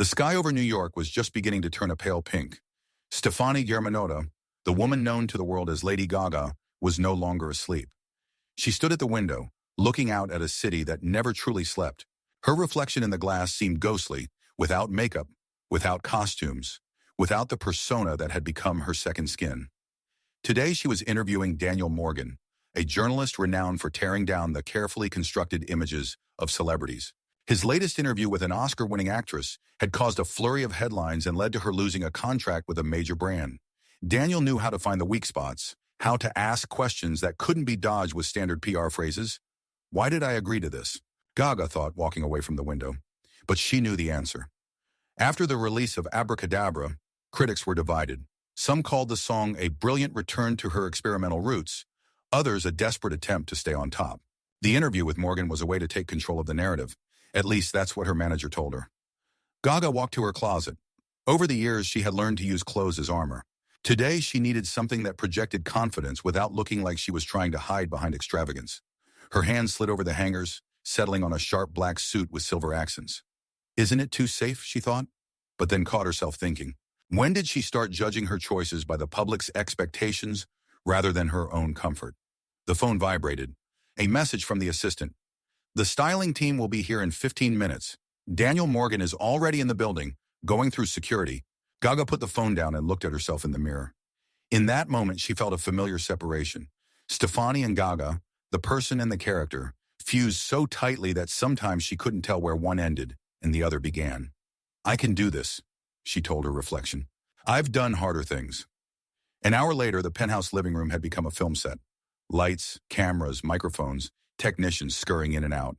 The sky over New York was just beginning to turn a pale pink. Stefani Germanotta, the woman known to the world as Lady Gaga, was no longer asleep. She stood at the window, looking out at a city that never truly slept. Her reflection in the glass seemed ghostly, without makeup, without costumes, without the persona that had become her second skin. Today she was interviewing Daniel Morgan, a journalist renowned for tearing down the carefully constructed images of celebrities. His latest interview with an Oscar-winning actress had caused a flurry of headlines and led to her losing a contract with a major brand. Daniel knew how to find the weak spots, how to ask questions that couldn't be dodged with standard PR phrases. Why did I agree to this? Gaga thought, walking away from the window. But she knew the answer. After the release of Abracadabra, critics were divided. Some called the song a brilliant return to her experimental roots, others a desperate attempt to stay on top. The interview with Morgan was a way to take control of the narrative. At least that's what her manager told her. Gaga walked to her closet. Over the years, she had learned to use clothes as armor. Today, she needed something that projected confidence without looking like she was trying to hide behind extravagance. Her hands slid over the hangers, settling on a sharp black suit with silver accents. Isn't it too safe, she thought, but then caught herself thinking. When did she start judging her choices by the public's expectations rather than her own comfort? The phone vibrated. A message from the assistant. The styling team will be here in 15 minutes. Daniel Morgan is already in the building, going through security. Gaga put the phone down and looked at herself in the mirror. In that moment, she felt a familiar separation. Stefani and Gaga, the person and the character, fused so tightly that sometimes she couldn't tell where one ended and the other began. I can do this, she told her reflection. I've done harder things. An hour later, the penthouse living room had become a film set. Lights, cameras, microphones, technicians scurrying in and out.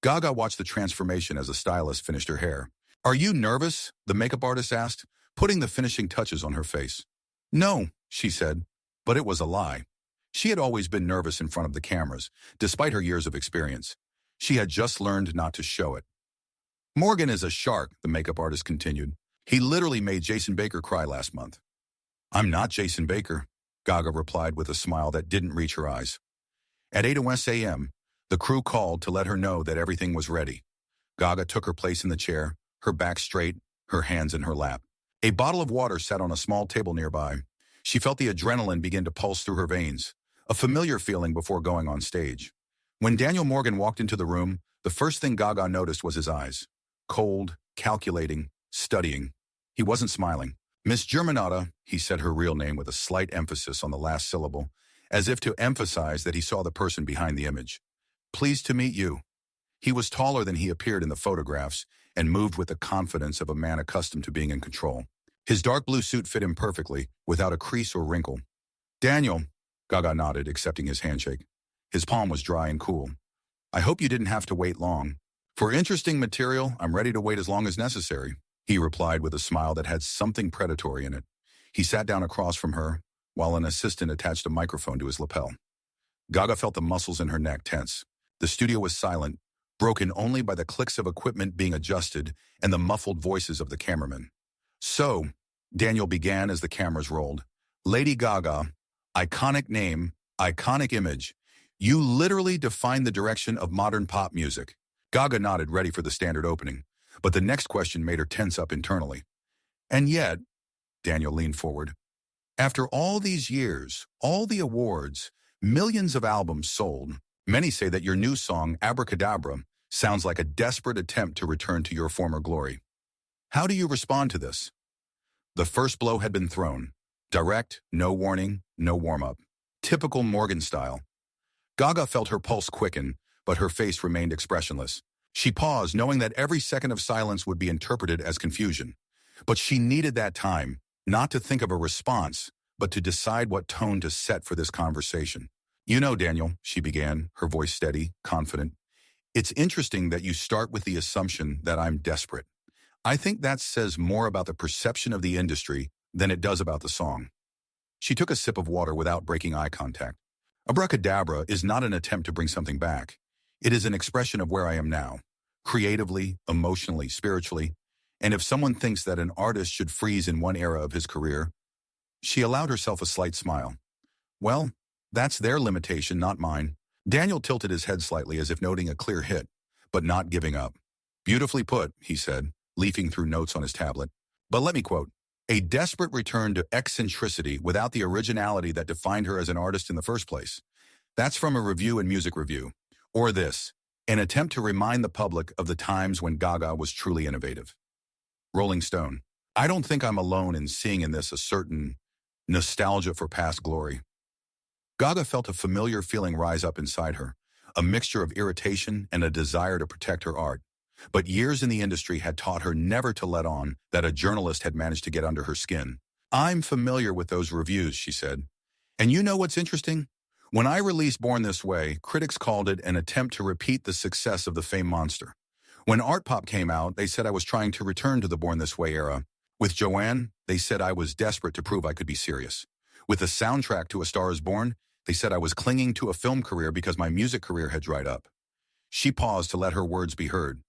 Gaga watched the transformation as a stylist finished her hair. Are you nervous? The makeup artist asked, putting the finishing touches on her face. No, she said, but it was a lie. She had always been nervous in front of the cameras, despite her years of experience. She had just learned not to show it. Morgan is a shark, the makeup artist continued. He literally made Jason Baker cry last month. I'm not Jason Baker, Gaga replied with a smile that didn't reach her eyes. At 8 a.m., the crew called to let her know that everything was ready. Gaga took her place in the chair, her back straight, her hands in her lap. A bottle of water sat on a small table nearby. She felt the adrenaline begin to pulse through her veins, a familiar feeling before going on stage. When Daniel Morgan walked into the room, the first thing Gaga noticed was his eyes. Cold, calculating, studying. He wasn't smiling. Miss Germanotta, he said her real name with a slight emphasis on the last syllable, as if to emphasize that he saw the person behind the image. Pleased to meet you. He was taller than he appeared in the photographs and moved with the confidence of a man accustomed to being in control. His dark blue suit fit him perfectly, without a crease or wrinkle. Daniel, Gaga nodded, accepting his handshake. His palm was dry and cool. I hope you didn't have to wait long. For interesting material, I'm ready to wait as long as necessary, he replied with a smile that had something predatory in it. He sat down across from her, while an assistant attached a microphone to his lapel. Gaga felt the muscles in her neck tense. The studio was silent, broken only by the clicks of equipment being adjusted and the muffled voices of the cameramen. So, Daniel began as the cameras rolled. Lady Gaga, iconic name, iconic image. You literally defined the direction of modern pop music. Gaga nodded, ready for the standard opening. But the next question made her tense up internally. And yet, Daniel leaned forward. After all these years, all the awards, millions of albums sold, many say that your new song, Abracadabra, sounds like a desperate attempt to return to your former glory. How do you respond to this? The first blow had been thrown. Direct, no warning, no warm-up. Typical Morgan style. Gaga felt her pulse quicken, but her face remained expressionless. She paused, knowing that every second of silence would be interpreted as confusion. But she needed that time, not to think of a response, but to decide what tone to set for this conversation. You know, Daniel, she began, her voice steady, confident. It's interesting that you start with the assumption that I'm desperate. I think that says more about the perception of the industry than it does about the song. She took a sip of water without breaking eye contact. Abracadabra is not an attempt to bring something back. It is an expression of where I am now, creatively, emotionally, spiritually. And if someone thinks that an artist should freeze in one era of his career, she allowed herself a slight smile. Well, that's their limitation, not mine. Daniel tilted his head slightly as if noting a clear hit, but not giving up. Beautifully put, he said. leafing through notes on his tablet. But let me quote, "A desperate return to eccentricity without the originality that defined her as an artist in the first place." That's from a review and music review. Or this, "An attempt to remind the public of the times when Gaga was truly innovative." Rolling Stone. "I don't think I'm alone in seeing in this a certain nostalgia for past glory." Gaga felt a familiar feeling rise up inside her, a mixture of irritation and a desire to protect her art. But years in the industry had taught her never to let on that a journalist had managed to get under her skin. "I'm familiar with those reviews," she said. "And you know what's interesting? When I released Born This Way, critics called it an attempt to repeat the success of the Fame monster. When Art Pop came out, they said I was trying to return to the Born This Way era. With Joanne, they said I was desperate to prove I could be serious. With the soundtrack to A Star Is Born, they said I was clinging to a film career because my music career had dried up." She paused to let her words be heard.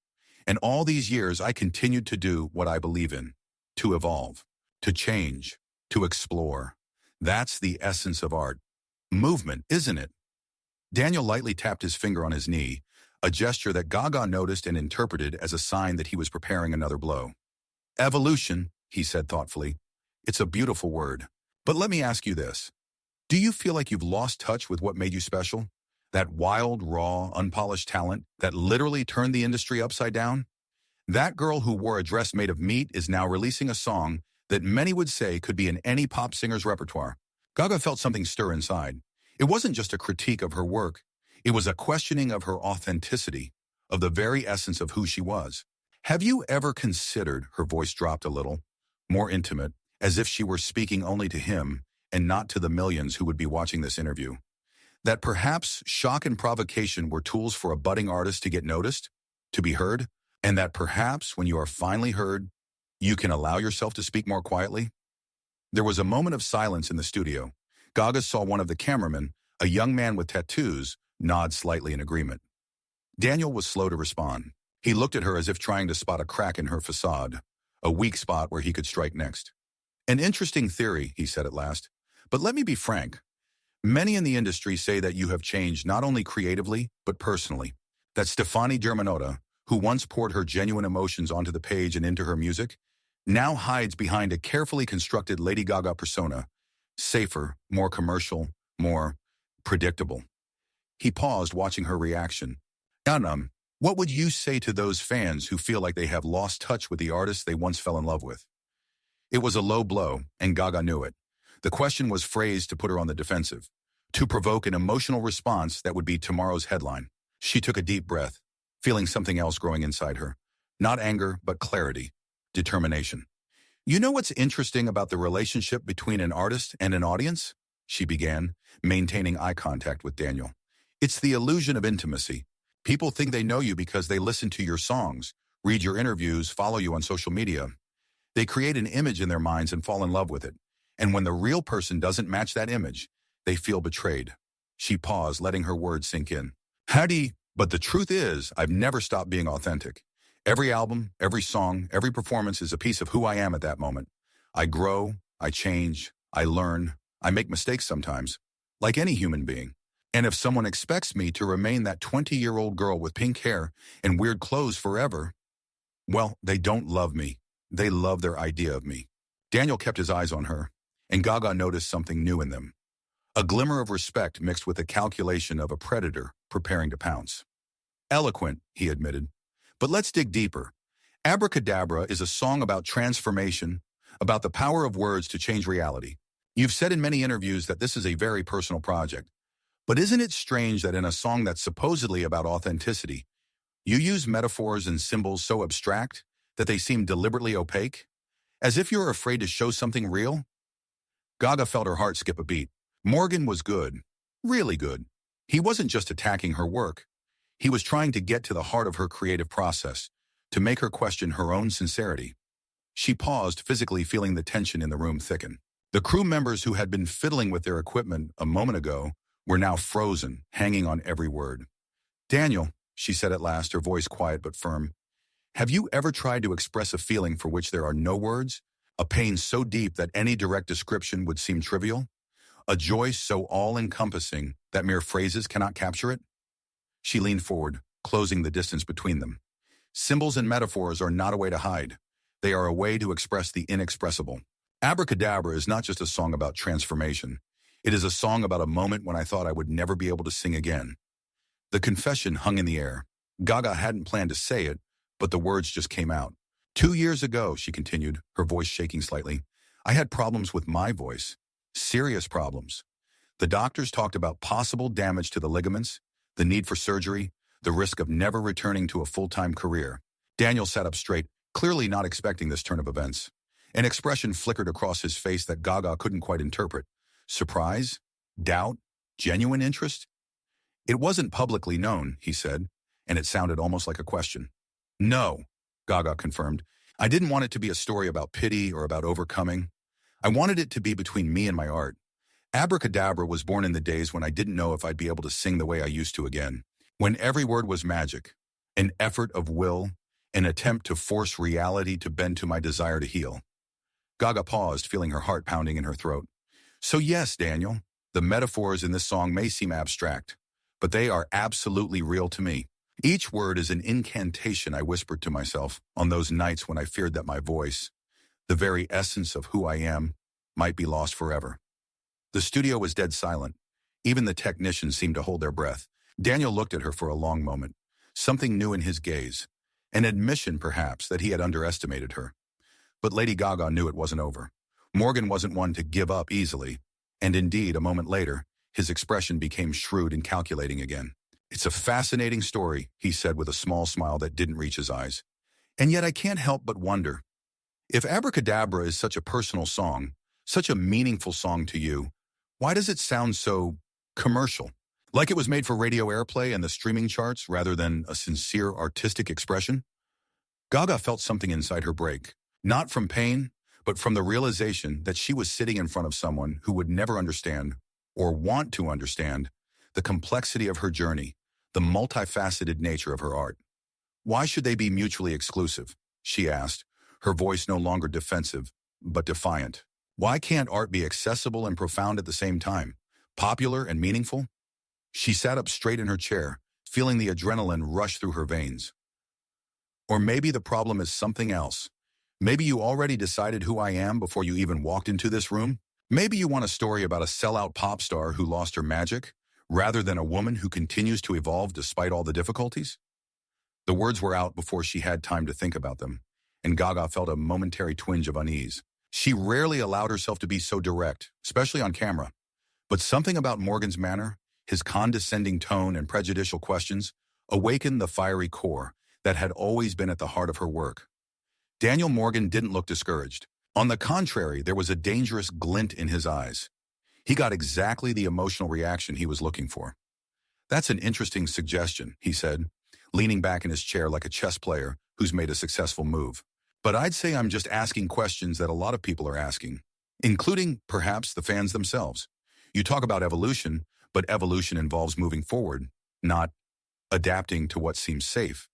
"And all these years, I continued to do what I believe in, to evolve, to change, to explore. That's the essence of art. Movement, isn't it?" Daniel lightly tapped his finger on his knee, a gesture that Gaga noticed and interpreted as a sign that he was preparing another blow. "Evolution," he said thoughtfully. "It's a beautiful word. But let me ask you this. Do you feel like you've lost touch with what made you special? That wild, raw, unpolished talent that literally turned the industry upside down? That girl who wore a dress made of meat is now releasing a song that many would say could be in any pop singer's repertoire." Gaga felt something stir inside. It wasn't just a critique of her work. It was a questioning of her authenticity, of the very essence of who she was. "Have you ever considered," her voice dropped a little, more intimate, as if she were speaking only to him and not to the millions who would be watching this interview, "that perhaps shock and provocation were tools for a budding artist to get noticed, to be heard, and that perhaps when you are finally heard, you can allow yourself to speak more quietly?" There was a moment of silence in the studio. Gaga saw one of the cameramen, a young man with tattoos, nod slightly in agreement. Daniel was slow to respond. He looked at her as if trying to spot a crack in her facade, a weak spot where he could strike next. "An interesting theory," he said at last. "But let me be frank. Many in the industry say that you have changed not only creatively, but personally. That Stefani Germanotta, who once poured her genuine emotions onto the page and into her music, now hides behind a carefully constructed Lady Gaga persona, safer, more commercial, more predictable." He paused, watching her reaction. "Anam, what would you say to those fans who feel like they have lost touch with the artist they once fell in love with?" It was a low blow, and Gaga knew it. The question was phrased to put her on the defensive, to provoke an emotional response that would be tomorrow's headline. She took a deep breath, feeling something else growing inside her. Not anger, but clarity, determination. "You know what's interesting about the relationship between an artist and an audience?" she began, maintaining eye contact with Daniel. "It's the illusion of intimacy. People think they know you because they listen to your songs, read your interviews, follow you on social media. They create an image in their minds and fall in love with it. And when the real person doesn't match that image, they feel betrayed." She paused, letting her words sink in. But the truth is, I've never stopped being authentic. Every album, every song, every performance is a piece of who I am at that moment. I grow, I change, I learn, I make mistakes sometimes, like any human being. And if someone expects me to remain that 20-year-old girl with pink hair and weird clothes forever, well, they don't love me. They love their idea of me. Daniel kept his eyes on her, and Gaga noticed something new in them. A glimmer of respect mixed with the calculation of a predator preparing to pounce. "Eloquent," he admitted. "But let's dig deeper. Abracadabra is a song about transformation, about the power of words to change reality. You've said in many interviews that this is a very personal project. But isn't it strange that in a song that's supposedly about authenticity, you use metaphors and symbols so abstract that they seem deliberately opaque? As if you're afraid to show something real?" Gaga felt her heart skip a beat. Morgan was good, really good. He wasn't just attacking her work. He was trying to get to the heart of her creative process, to make her question her own sincerity. She paused, physically feeling the tension in the room thicken. The crew members who had been fiddling with their equipment a moment ago were now frozen, hanging on every word. "Daniel," she said at last, her voice quiet but firm, "have you ever tried to express a feeling for which there are no words? A pain so deep that any direct description would seem trivial? A joy so all-encompassing that mere phrases cannot capture it?" She leaned forward, closing the distance between them. Symbols and metaphors are not a way to hide. They are a way to express the inexpressible. Abracadabra is not just a song about transformation. It is a song about a moment when I thought I would never be able to sing again. The confession hung in the air. Gaga hadn't planned to say it, but the words just came out. 2 years ago, she continued, her voice shaking slightly, I had problems with my voice. Serious problems. The doctors talked about possible damage to the ligaments, the need for surgery, the risk of never returning to a full-time career. Daniel sat up straight, clearly not expecting this turn of events. An expression flickered across his face that Gaga couldn't quite interpret. Surprise? Doubt? Genuine interest? It wasn't publicly known, he said, and it sounded almost like a question. No, Gaga confirmed. I didn't want it to be a story about pity or about overcoming. I wanted it to be between me and my art. Abracadabra was born in the days when I didn't know if I'd be able to sing the way I used to again. When every word was magic, an effort of will, an attempt to force reality to bend to my desire to heal. Gaga paused, feeling her heart pounding in her throat. So yes, Daniel, the metaphors in this song may seem abstract, but they are absolutely real to me. Each word is an incantation I whispered to myself on those nights when I feared that my voice, the very essence of who I am, might be lost forever. The studio was dead silent. Even the technicians seemed to hold their breath. Daniel looked at her for a long moment, something new in his gaze, an admission, perhaps, that he had underestimated her. But Lady Gaga knew it wasn't over. Morgan wasn't one to give up easily, and indeed, a moment later, his expression became shrewd and calculating again. It's a fascinating story, he said with a small smile that didn't reach his eyes. And yet I can't help but wonder, if Abracadabra is such a personal song, such a meaningful song to you, why does it sound so commercial? Like it was made for radio airplay and the streaming charts rather than a sincere artistic expression? Gaga felt something inside her break, not from pain, but from the realization that she was sitting in front of someone who would never understand, or want to understand, the complexity of her journey, the multifaceted nature of her art. Why should they be mutually exclusive? She asked, her voice no longer defensive, but defiant. Why can't art be accessible and profound at the same time, popular and meaningful? She sat up straight in her chair, feeling the adrenaline rush through her veins. Or maybe the problem is something else. Maybe you already decided who I am before you even walked into this room. Maybe you want a story about a sellout pop star who lost her magic, rather than a woman who continues to evolve despite all the difficulties? The words were out before she had time to think about them, and Gaga felt a momentary twinge of unease. She rarely allowed herself to be so direct, especially on camera. But something about Morgan's manner, his condescending tone and prejudicial questions, awakened the fiery core that had always been at the heart of her work. Daniel Morgan didn't look discouraged. On the contrary, there was a dangerous glint in his eyes. He got exactly the emotional reaction he was looking for. That's an interesting suggestion, he said, leaning back in his chair like a chess player who's made a successful move. But I'd say I'm just asking questions that a lot of people are asking, including, perhaps, the fans themselves. You talk about evolution, but evolution involves moving forward, not adapting to what seems safe.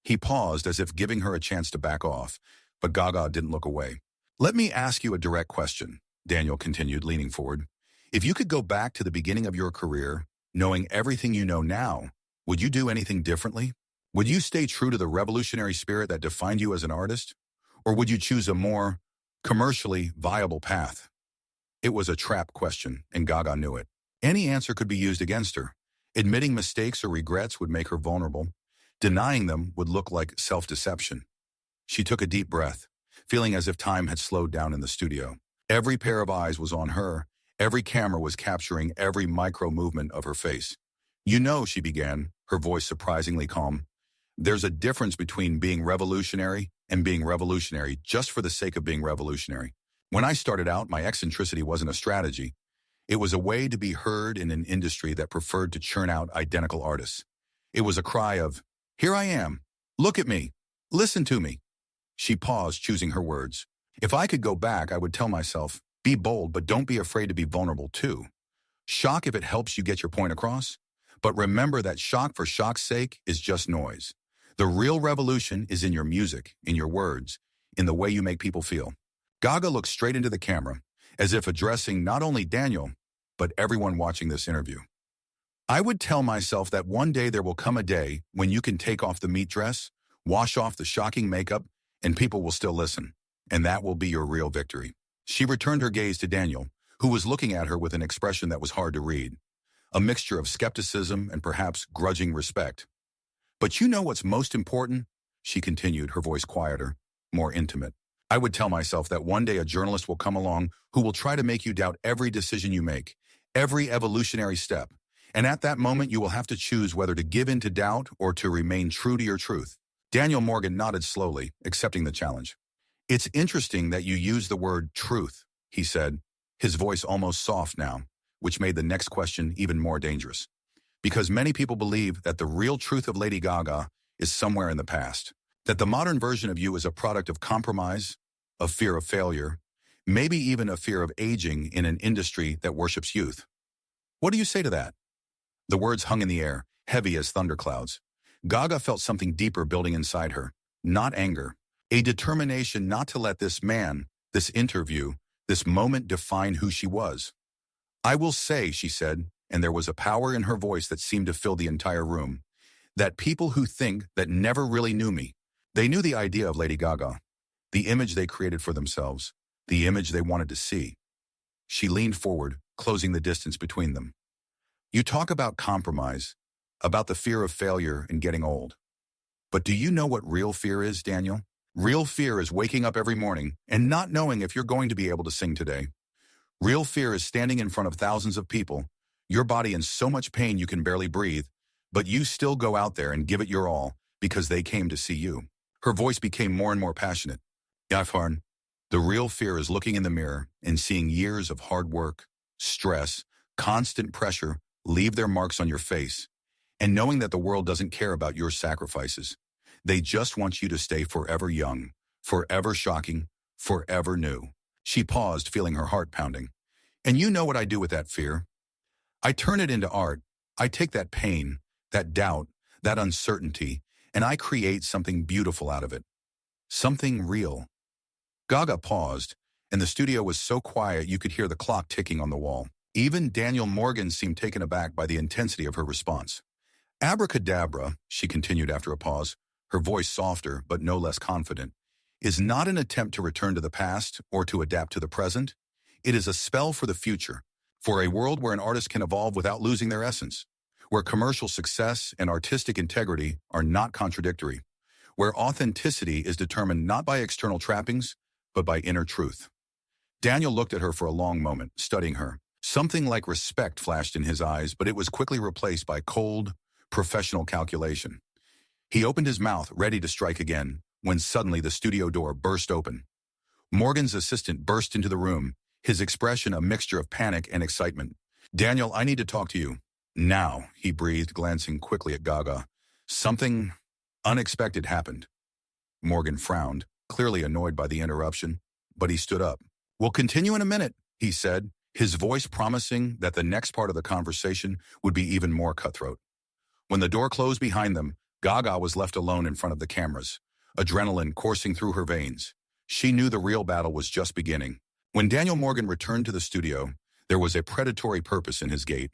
He paused as if giving her a chance to back off, but Gaga didn't look away. Let me ask you a direct question, Daniel continued, leaning forward. If you could go back to the beginning of your career, knowing everything you know now, would you do anything differently? Would you stay true to the revolutionary spirit that defined you as an artist? Or would you choose a more commercially viable path? It was a trap question, and Gaga knew it. Any answer could be used against her. Admitting mistakes or regrets would make her vulnerable. Denying them would look like self-deception. She took a deep breath, feeling as if time had slowed down in the studio. Every pair of eyes was on her. Every camera was capturing every micro movement of her face. You know, she began, her voice surprisingly calm, there's a difference between being revolutionary and being revolutionary just for the sake of being revolutionary. When I started out, my eccentricity wasn't a strategy. It was a way to be heard in an industry that preferred to churn out identical artists. It was a cry of, here I am, look at me, listen to me. She paused, choosing her words. If I could go back, I would tell myself, be bold, but don't be afraid to be vulnerable too. Shock if it helps you get your point across. But remember that shock for shock's sake is just noise. The real revolution is in your music, in your words, in the way you make people feel. Gaga looked straight into the camera, as if addressing not only Daniel, but everyone watching this interview. I would tell myself that one day there will come a day when you can take off the meat dress, Wash off the shocking makeup, and people will still listen. And that will be your real victory. She returned her gaze to Daniel, who was looking at her with an expression that was hard to read, a mixture of skepticism and perhaps grudging respect. But you know what's most important? She continued, her voice quieter, more intimate. I would tell myself that one day a journalist will come along who will try to make you doubt every decision you make, every evolutionary step. And at that moment, you will have to choose whether to give in to doubt or to remain true to your truth. Daniel Morgan nodded slowly, accepting the challenge. It's interesting that you use the word truth, he said, his voice almost soft now, which made the next question even more dangerous. Because many people believe that the real truth of Lady Gaga is somewhere in the past, that the modern version of you is a product of compromise, of fear of failure, maybe even a fear of aging in an industry that worships youth. What do you say to that? The words hung in the air, heavy as thunderclouds. Gaga felt something deeper building inside her, not anger, a determination not to let this man, this interview, this moment define who she was. I will say, she said, and there was a power in her voice that seemed to fill the entire room, that people who think that never really knew me. They knew the idea of Lady Gaga, the image they created for themselves, the image they wanted to see. She leaned forward, closing the distance between them. You talk about compromise, about the fear of failure and getting old. But do you know what real fear is, Daniel? Real fear is waking up every morning and not knowing if you're going to be able to sing today. Real fear is standing in front of thousands of people, your body in so much pain you can barely breathe, but you still go out there and give it your all because they came to see you. Her voice became more and more passionate. Yafharn, the real fear is looking in the mirror and seeing years of hard work, stress, constant pressure leave their marks on your face, and knowing that the world doesn't care about your sacrifices. They just want you to stay forever young, forever shocking, forever new. She paused, feeling her heart pounding. And you know what I do with that fear? I turn it into art. I take that pain, that doubt, that uncertainty, and I create something beautiful out of it. Something real. Gaga paused, and the studio was so quiet you could hear the clock ticking on the wall. Even Daniel Morgan seemed taken aback by the intensity of her response. Abracadabra, she continued after a pause, her voice softer but no less confident, is not an attempt to return to the past or to adapt to the present. It is a spell for the future, for a world where an artist can evolve without losing their essence, where commercial success and artistic integrity are not contradictory, where authenticity is determined not by external trappings, but by inner truth. Daniel looked at her for a long moment, studying her. Something like respect flashed in his eyes, but it was quickly replaced by cold, professional calculation. He opened his mouth, ready to strike again, when suddenly the studio door burst open. Morgan's assistant burst into the room, his expression a mixture of panic and excitement. Daniel, I need to talk to you. Now, he breathed, glancing quickly at Gaga. Something unexpected happened. Morgan frowned, clearly annoyed by the interruption, but he stood up. We'll continue in a minute, he said, his voice promising that the next part of the conversation would be even more cutthroat. When the door closed behind them, Gaga was left alone in front of the cameras, adrenaline coursing through her veins. She knew the real battle was just beginning. When Daniel Morgan returned to the studio, there was a predatory purpose in his gait.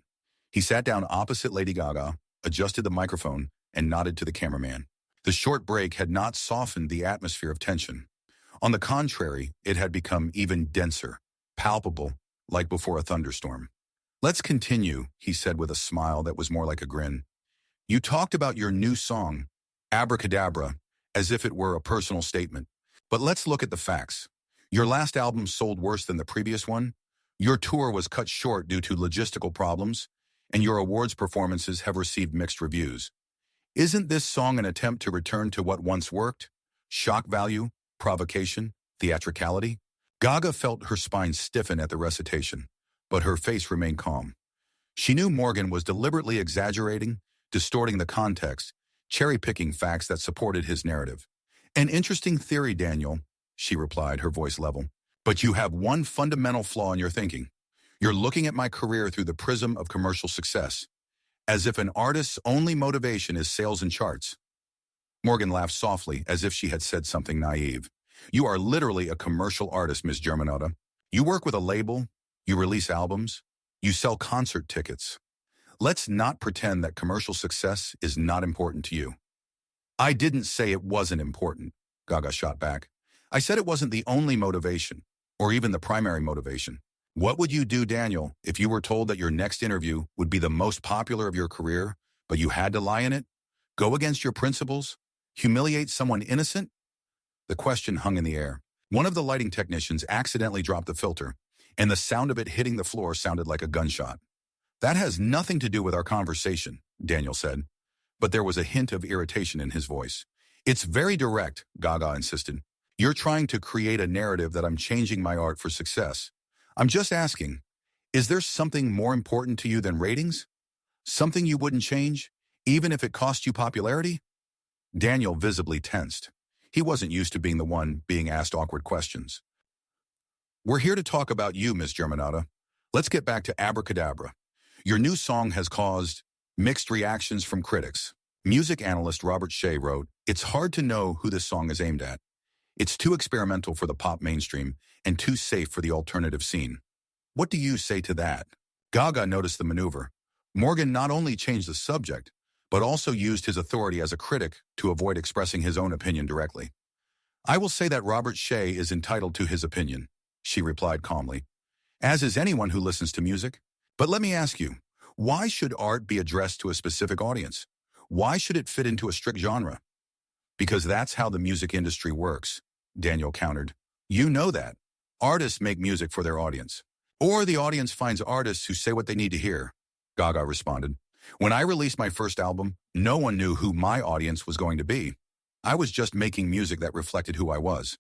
He sat down opposite Lady Gaga, adjusted the microphone, and nodded to the cameraman. The short break had not softened the atmosphere of tension. On the contrary, it had become even denser, palpable, like before a thunderstorm. Let's continue, he said with a smile that was more like a grin. You talked about your new song, Abracadabra, as if it were a personal statement. But let's look at the facts. Your last album sold worse than the previous one. Your tour was cut short due to logistical problems, and your awards performances have received mixed reviews. Isn't this song an attempt to return to what once worked? Shock value, provocation, theatricality? Gaga felt her spine stiffen at the recitation, but her face remained calm. She knew Morgan was deliberately exaggerating, distorting the context, cherry-picking facts that supported his narrative. An interesting theory, Daniel, she replied, her voice level. But you have one fundamental flaw in your thinking. You're looking at my career through the prism of commercial success, as if an artist's only motivation is sales and charts. Morgan laughed softly, as if she had said something naive. You are literally a commercial artist, Miss Germanotta. You work with a label, you release albums, you sell concert tickets. Let's not pretend that commercial success is not important to you. I didn't say it wasn't important, Gaga shot back. I said it wasn't the only motivation, or even the primary motivation. What would you do, Daniel, if you were told that your next interview would be the most popular of your career, but you had to lie in it? Go against your principles? Humiliate someone innocent? The question hung in the air. One of the lighting technicians accidentally dropped the filter, and the sound of it hitting the floor sounded like a gunshot. That has nothing to do with our conversation, Daniel said, but there was a hint of irritation in his voice. It's very direct, Gaga insisted. You're trying to create a narrative that I'm changing my art for success. I'm just asking, is there something more important to you than ratings? Something you wouldn't change, even if it cost you popularity? Daniel visibly tensed. He wasn't used to being the one being asked awkward questions. We're here to talk about you, Miss Germanata. Let's get back to Abracadabra. Your new song has caused mixed reactions from critics. Music analyst Robert Shea wrote, "It's hard to know who this song is aimed at. It's too experimental for the pop mainstream and too safe for the alternative scene." What do you say to that? Gaga noticed the maneuver. Morgan not only changed the subject, but also used his authority as a critic to avoid expressing his own opinion directly. "I will say that Robert Shea is entitled to his opinion," she replied calmly, "as is anyone who listens to music. But let me ask you, why should art be addressed to a specific audience? Why should it fit into a strict genre?" "Because that's how the music industry works," Daniel countered. "You know that. Artists make music for their audience. Or the audience finds artists who say what they need to hear," Gaga responded. "When I released my first album, no one knew who my audience was going to be. I was just making music that reflected who I was."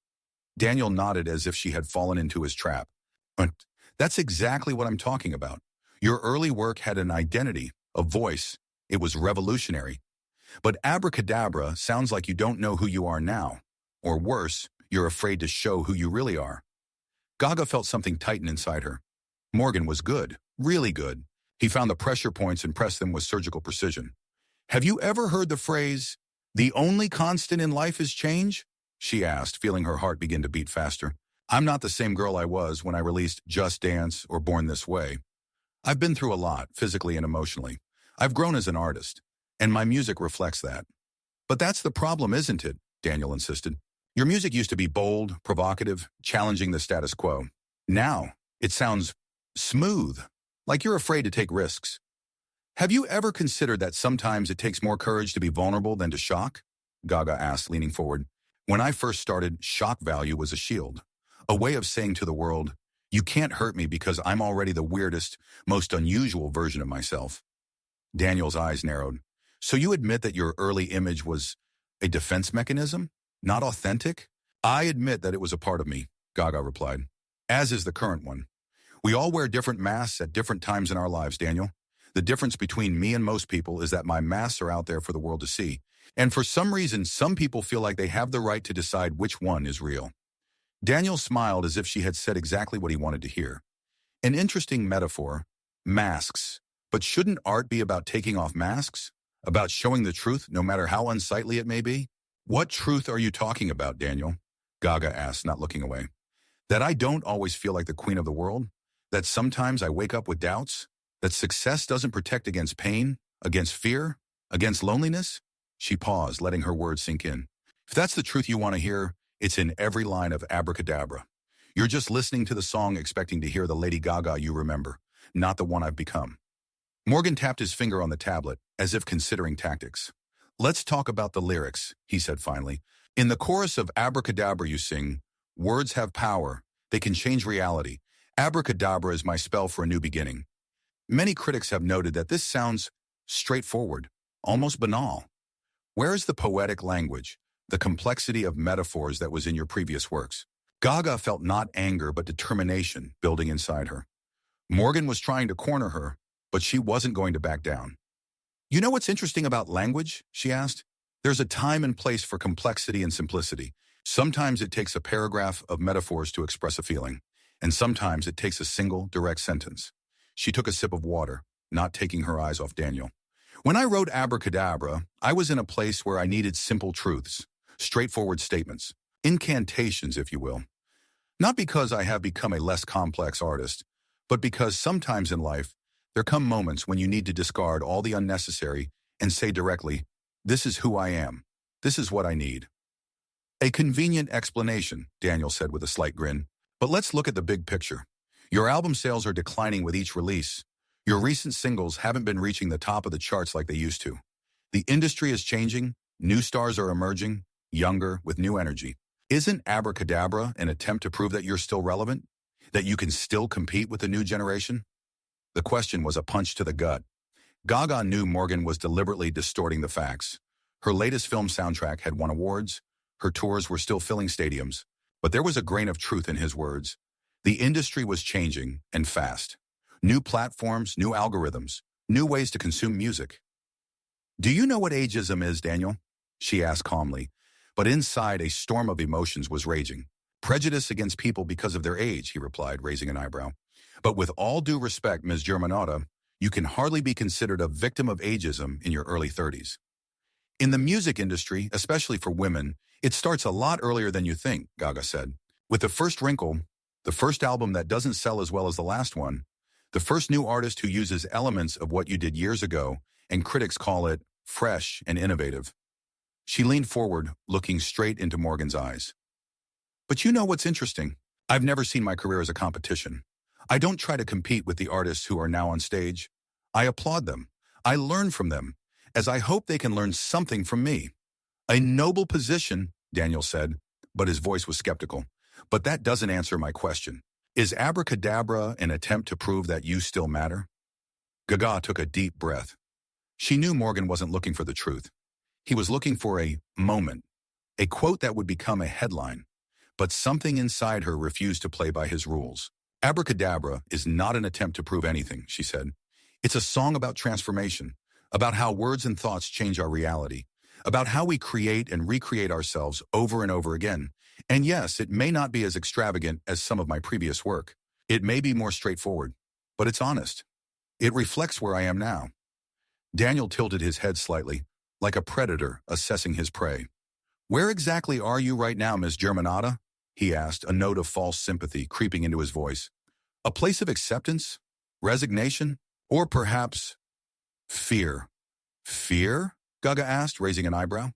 Daniel nodded as if she had fallen into his trap. "But that's exactly what I'm talking about. Your early work had an identity, a voice. It was revolutionary. But Abracadabra sounds like you don't know who you are now. Or worse, you're afraid to show who you really are." Gaga felt something tighten inside her. Morgan was good, really good. He found the pressure points and pressed them with surgical precision. "Have you ever heard the phrase, 'The only constant in life is change'?" she asked, feeling her heart begin to beat faster. "I'm not the same girl I was when I released Just Dance or Born This Way. I've been through a lot, physically and emotionally. I've grown as an artist, and my music reflects that." "But that's the problem, isn't it?" Daniel insisted. "Your music used to be bold, provocative, challenging the status quo. Now, it sounds smooth, like you're afraid to take risks. Have you ever considered that sometimes it takes more courage to be vulnerable than to shock?" Gaga asked, leaning forward. "When I first started, shock value was a shield, a way of saying to the world, 'You can't hurt me because I'm already the weirdest, most unusual version of myself.'" Daniel's eyes narrowed. "So you admit that your early image was a defense mechanism? Not authentic?" "I admit that it was a part of me," Gaga replied, "as is the current one. We all wear different masks at different times in our lives, Daniel. The difference between me and most people is that my masks are out there for the world to see. And for some reason, some people feel like they have the right to decide which one is real." Daniel smiled as if she had said exactly what he wanted to hear. "An interesting metaphor. Masks. But shouldn't art be about taking off masks? About showing the truth, no matter how unsightly it may be?" "What truth are you talking about, Daniel?" Gaga asked, not looking away. "That I don't always feel like the queen of the world? That sometimes I wake up with doubts? That success doesn't protect against pain, against fear, against loneliness?" She paused, letting her words sink in. "If that's the truth you want to hear, it's in every line of Abracadabra. You're just listening to the song expecting to hear the Lady Gaga you remember, not the one I've become." Morgan tapped his finger on the tablet, as if considering tactics. "Let's talk about the lyrics," he said finally. "In the chorus of Abracadabra you sing, 'Words have power. They can change reality. Abracadabra is my spell for a new beginning.' Many critics have noted that this sounds straightforward, almost banal. Where is the poetic language, the complexity of metaphors that was in your previous works?" Gaga felt not anger but determination building inside her. Morgan was trying to corner her, but she wasn't going to back down. "You know what's interesting about language?" she asked. "There's a time and place for complexity and simplicity. Sometimes it takes a paragraph of metaphors to express a feeling, and sometimes it takes a single, direct sentence." She took a sip of water, not taking her eyes off Daniel. "When I wrote Abracadabra, I was in a place where I needed simple truths, straightforward statements, incantations, if you will. Not because I have become a less complex artist, but because sometimes in life, there come moments when you need to discard all the unnecessary and say directly, 'This is who I am.' This is what I need. A convenient explanation, Daniel said with a slight grin. But let's look at the big picture. Your album sales are declining with each release. Your recent singles haven't been reaching the top of the charts like they used to. The industry is changing, new stars are emerging, younger, with new energy. Isn't Abracadabra an attempt to prove that you're still relevant? That you can still compete with the new generation? The question was a punch to the gut. Gaga knew Morgan was deliberately distorting the facts. Her latest film soundtrack had won awards. Her tours were still filling stadiums. But there was a grain of truth in his words. The industry was changing, and fast. New platforms, new algorithms, new ways to consume music. Do you know what ageism is, Daniel? She asked calmly. But inside, a storm of emotions was raging. Prejudice against people because of their age, he replied, raising an eyebrow. But with all due respect, Ms. Germanotta, you can hardly be considered a victim of ageism in your early 30s. In the music industry, especially for women, it starts a lot earlier than you think, Gaga said. With the first wrinkle, the first album that doesn't sell as well as the last one, the first new artist who uses elements of what you did years ago, and critics call it fresh and innovative. She leaned forward, looking straight into Morgan's eyes. But you know what's interesting? I've never seen my career as a competition. I don't try to compete with the artists who are now on stage. I applaud them. I learn from them, as I hope they can learn something from me. A noble position, Daniel said, but his voice was skeptical. But that doesn't answer my question. Is Abracadabra an attempt to prove that you still matter? Gaga took a deep breath. She knew Morgan wasn't looking for the truth. He was looking for a moment, a quote that would become a headline. But something inside her refused to play by his rules. Abracadabra is not an attempt to prove anything, she said. It's a song about transformation, about how words and thoughts change our reality, about how we create and recreate ourselves over and over again. And yes, it may not be as extravagant as some of my previous work. It may be more straightforward, but it's honest. It reflects where I am now. Daniel tilted his head slightly, like a predator assessing his prey. Where exactly are you right now, Ms. Germanotta? He asked, a note of false sympathy creeping into his voice. A place of acceptance? Resignation? Or perhaps fear? Fear? Gaga asked, raising an eyebrow.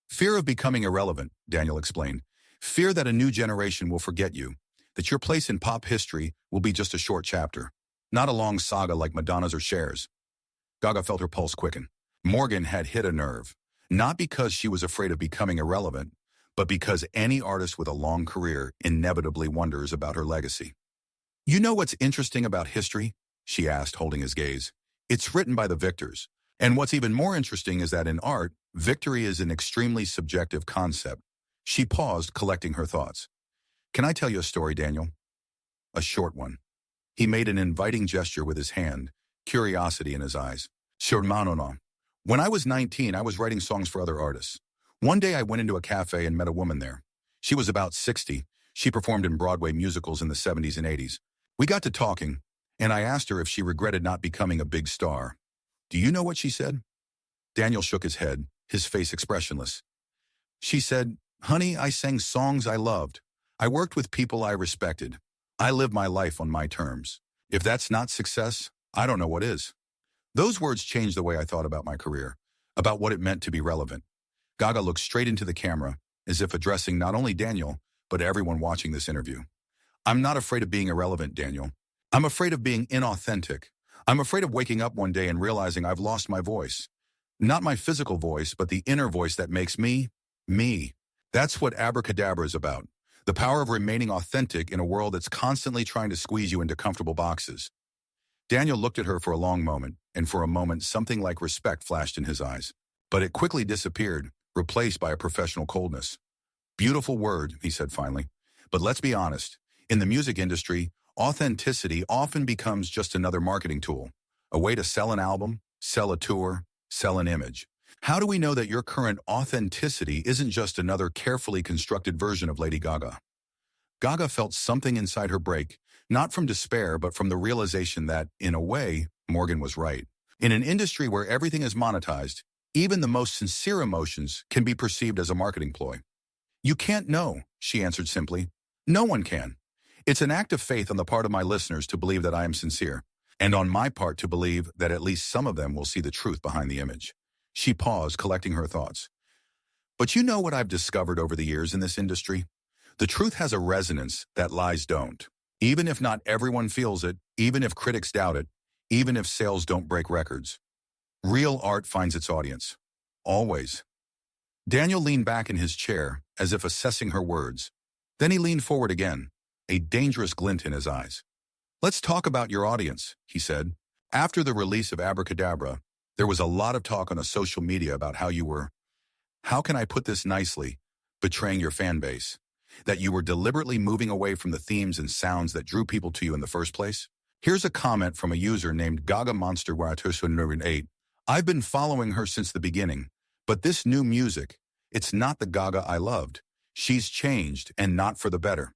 Fear of becoming irrelevant, Daniel explained. Fear that a new generation will forget you, that your place in pop history will be just a short chapter, not a long saga like Madonna's or Cher's. Gaga felt her pulse quicken. Morgan had hit a nerve, not because she was afraid of becoming irrelevant, but because any artist with a long career inevitably wonders about her legacy. You know what's interesting about history? She asked, holding his gaze. It's written by the victors. And what's even more interesting is that in art, victory is an extremely subjective concept. She paused, collecting her thoughts. Can I tell you a story, Daniel? A short one. He made an inviting gesture with his hand, curiosity in his eyes. Sure, when I was 19, I was writing songs for other artists. One day I went into a cafe and met a woman there. She was about 60. She performed in Broadway musicals in the 70s and 80s. We got to talking, and I asked her if she regretted not becoming a big star. Do you know what she said? Daniel shook his head, his face expressionless. She said, "Honey, I sang songs I loved. I worked with people I respected. I lived my life on my terms. If that's not success, I don't know what is." Those words changed the way I thought about my career, about what it meant to be relevant. Gaga looked straight into the camera, as if addressing not only Daniel, but everyone watching this interview. I'm not afraid of being irrelevant, Daniel. I'm afraid of being inauthentic. I'm afraid of waking up one day and realizing I've lost my voice. Not my physical voice, but the inner voice that makes me, me. That's what Abracadabra is about. The power of remaining authentic in a world that's constantly trying to squeeze you into comfortable boxes. Daniel looked at her for a long moment, and for a moment something like respect flashed in his eyes. But it quickly disappeared, replaced by a professional coldness. Beautiful word, he said finally. But let's be honest. In the music industry, authenticity often becomes just another marketing tool, a way to sell an album, sell a tour, sell an image. How do we know that your current authenticity isn't just another carefully constructed version of Lady Gaga? Gaga felt something inside her break, not from despair, but from the realization that, in a way, Morgan was right. In an industry where everything is monetized, even the most sincere emotions can be perceived as a marketing ploy. You can't know, she answered simply. No one can. It's an act of faith on the part of my listeners to believe that I am sincere, and on my part to believe that at least some of them will see the truth behind the image. She paused, collecting her thoughts. But you know what I've discovered over the years in this industry? The truth has a resonance that lies don't. Even if not everyone feels it, even if critics doubt it, even if sales don't break records, real art finds its audience. Always. Daniel leaned back in his chair, as if assessing her words. Then he leaned forward again, a dangerous glint in his eyes. Let's talk about your audience, he said. After the release of Abracadabra, there was a lot of talk on the social media about how you were, how can I put this nicely, betraying your fan base. That you were deliberately moving away from the themes and sounds that drew people to you in the first place. Here's a comment from a user named Gaga Monster 8. I've been following her since the beginning, but this new music, it's not the Gaga I loved. She's changed, and not for the better.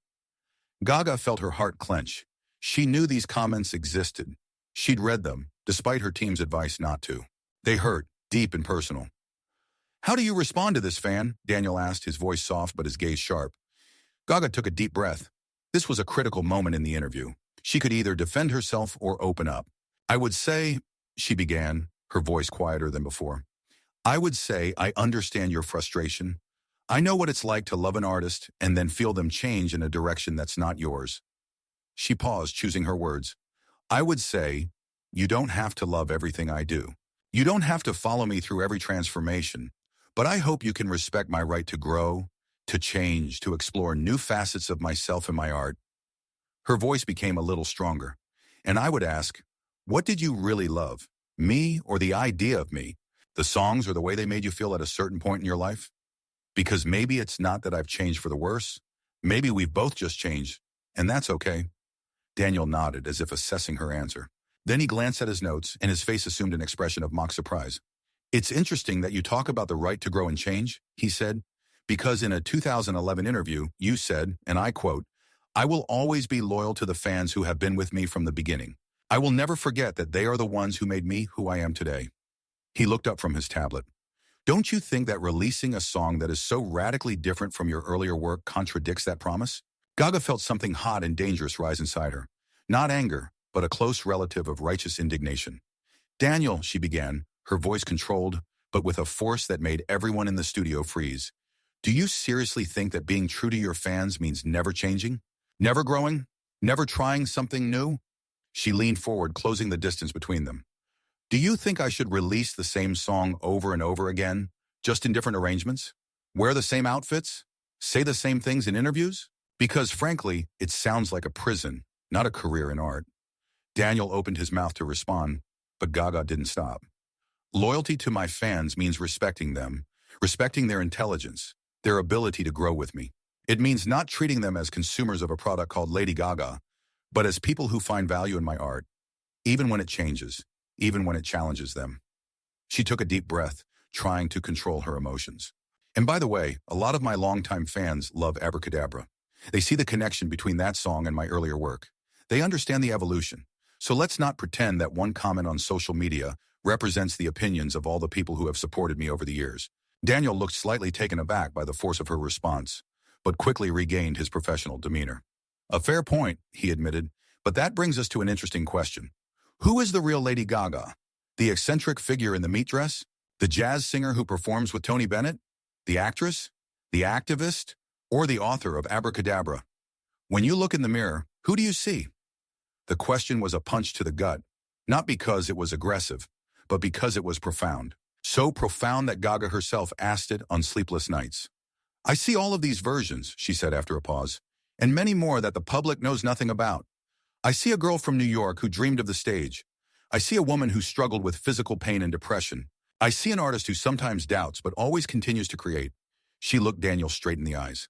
Gaga felt her heart clench. She knew these comments existed. She'd read them, despite her team's advice not to. They hurt, deep and personal. How do you respond to this, fan? Daniel asked, his voice soft but his gaze sharp. Gaga took a deep breath. This was a critical moment in the interview. She could either defend herself or open up. I would say, she began, her voice quieter than before. I would say I understand your frustration. I know what it's like to love an artist and then feel them change in a direction that's not yours. She paused, choosing her words. I would say, you don't have to love everything I do. You don't have to follow me through every transformation, but I hope you can respect my right to grow, to change, to explore new facets of myself and my art. Her voice became a little stronger, and I would ask, what did you really love? Me or the idea of me? The songs or the way they made you feel at a certain point in your life? Because maybe it's not that I've changed for the worse. Maybe we've both just changed, and that's okay. Daniel nodded as if assessing her answer. Then he glanced at his notes, and his face assumed an expression of mock surprise. It's interesting that you talk about the right to grow and change, he said, because in a 2011 interview, you said, and I quote, I will always be loyal to the fans who have been with me from the beginning. I will never forget that they are the ones who made me who I am today. He looked up from his tablet. Don't you think that releasing a song that is so radically different from your earlier work contradicts that promise? Gaga felt something hot and dangerous rise inside her. Not anger, but a close relative of righteous indignation. Daniel, she began, her voice controlled, but with a force that made everyone in the studio freeze. Do you seriously think that being true to your fans means never changing? Never growing? Never trying something new? She leaned forward, closing the distance between them. Do you think I should release the same song over and over again, just in different arrangements? Wear the same outfits? Say the same things in interviews? Because frankly, it sounds like a prison, not a career in art. Daniel opened his mouth to respond, but Gaga didn't stop. Loyalty to my fans means respecting them, respecting their intelligence, their ability to grow with me. It means not treating them as consumers of a product called Lady Gaga, but as people who find value in my art, even when it changes, even when it challenges them. She took a deep breath, trying to control her emotions. And by the way, a lot of my longtime fans love Abracadabra. They see the connection between that song and my earlier work. They understand the evolution. So let's not pretend that one comment on social media represents the opinions of all the people who have supported me over the years. Daniel looked slightly taken aback by the force of her response, but quickly regained his professional demeanor. A fair point, he admitted, but that brings us to an interesting question. Who is the real Lady Gaga? The eccentric figure in the meat dress? The jazz singer who performs with Tony Bennett? The actress? The activist? Or the author of Abracadabra? When you look in the mirror, who do you see? The question was a punch to the gut, not because it was aggressive, but because it was profound. So profound that Gaga herself asked it on sleepless nights. I see all of these versions, she said after a pause, and many more that the public knows nothing about. I see a girl from New York who dreamed of the stage. I see a woman who struggled with physical pain and depression. I see an artist who sometimes doubts but always continues to create. She looked Daniel straight in the eyes.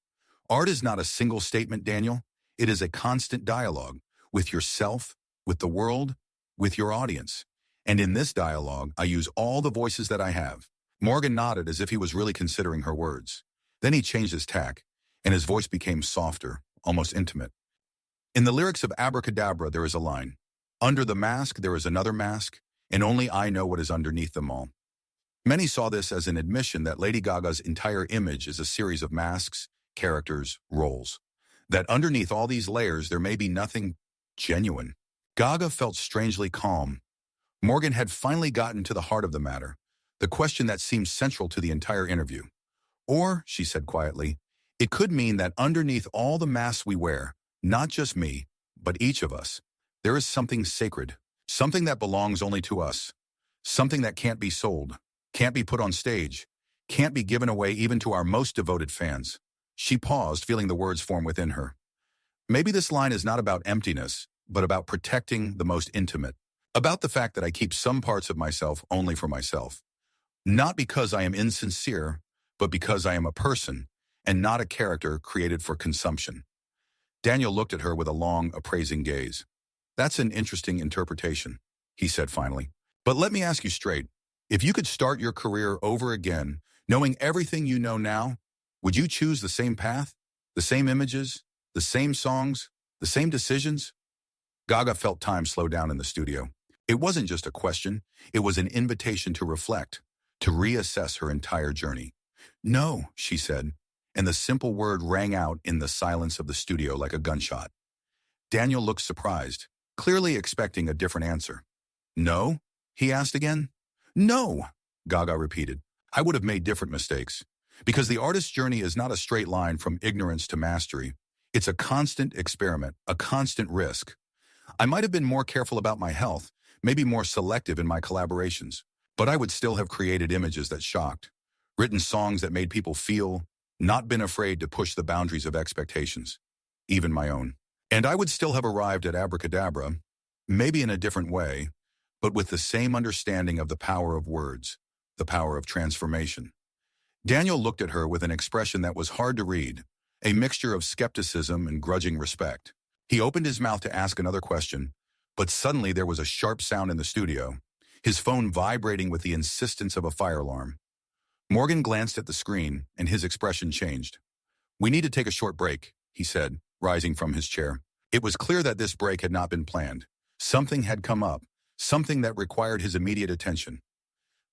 Art is not a single statement, Daniel. It is a constant dialogue with yourself, with the world, with your audience. And in this dialogue, I use all the voices that I have. Morgan nodded as if he was really considering her words. Then he changed his tack, and his voice became softer, almost intimate. In the lyrics of Abracadabra, there is a line. Under the mask, there is another mask, and only I know what is underneath them all. Many saw this as an admission that Lady Gaga's entire image is a series of masks, characters, roles. That underneath all these layers, there may be nothing genuine. Gaga felt strangely calm. Morgan had finally gotten to the heart of the matter, the question that seemed central to the entire interview. Or, she said quietly, it could mean that underneath all the masks we wear, not just me, but each of us, there is something sacred, something that belongs only to us, something that can't be sold, can't be put on stage, can't be given away even to our most devoted fans. She paused, feeling the words form within her. Maybe this line is not about emptiness, but about protecting the most intimate, about the fact that I keep some parts of myself only for myself. Not because I am insincere, but because I am a person and not a character created for consumption. Daniel looked at her with a long, appraising gaze. That's an interesting interpretation, he said finally. But let me ask you straight. If you could start your career over again, knowing everything you know now, would you choose the same path, the same images, the same songs, the same decisions? Gaga felt time slow down in the studio. It wasn't just a question, it was an invitation to reflect, to reassess her entire journey. No, she said, and the simple word rang out in the silence of the studio like a gunshot. Daniel looked surprised, clearly expecting a different answer. No? He asked again. No, Gaga repeated. I would have made different mistakes. Because the artist's journey is not a straight line from ignorance to mastery. It's a constant experiment, a constant risk. I might have been more careful about my health, maybe more selective in my collaborations, but I would still have created images that shocked, written songs that made people feel, not been afraid to push the boundaries of expectations, even my own. And I would still have arrived at Abracadabra, maybe in a different way, but with the same understanding of the power of words, the power of transformation. Daniel looked at her with an expression that was hard to read, a mixture of skepticism and grudging respect. He opened his mouth to ask another question, but suddenly there was a sharp sound in the studio, his phone vibrating with the insistence of a fire alarm. Morgan glanced at the screen, and his expression changed. We need to take a short break, he said, rising from his chair. It was clear that this break had not been planned. Something had come up, something that required his immediate attention.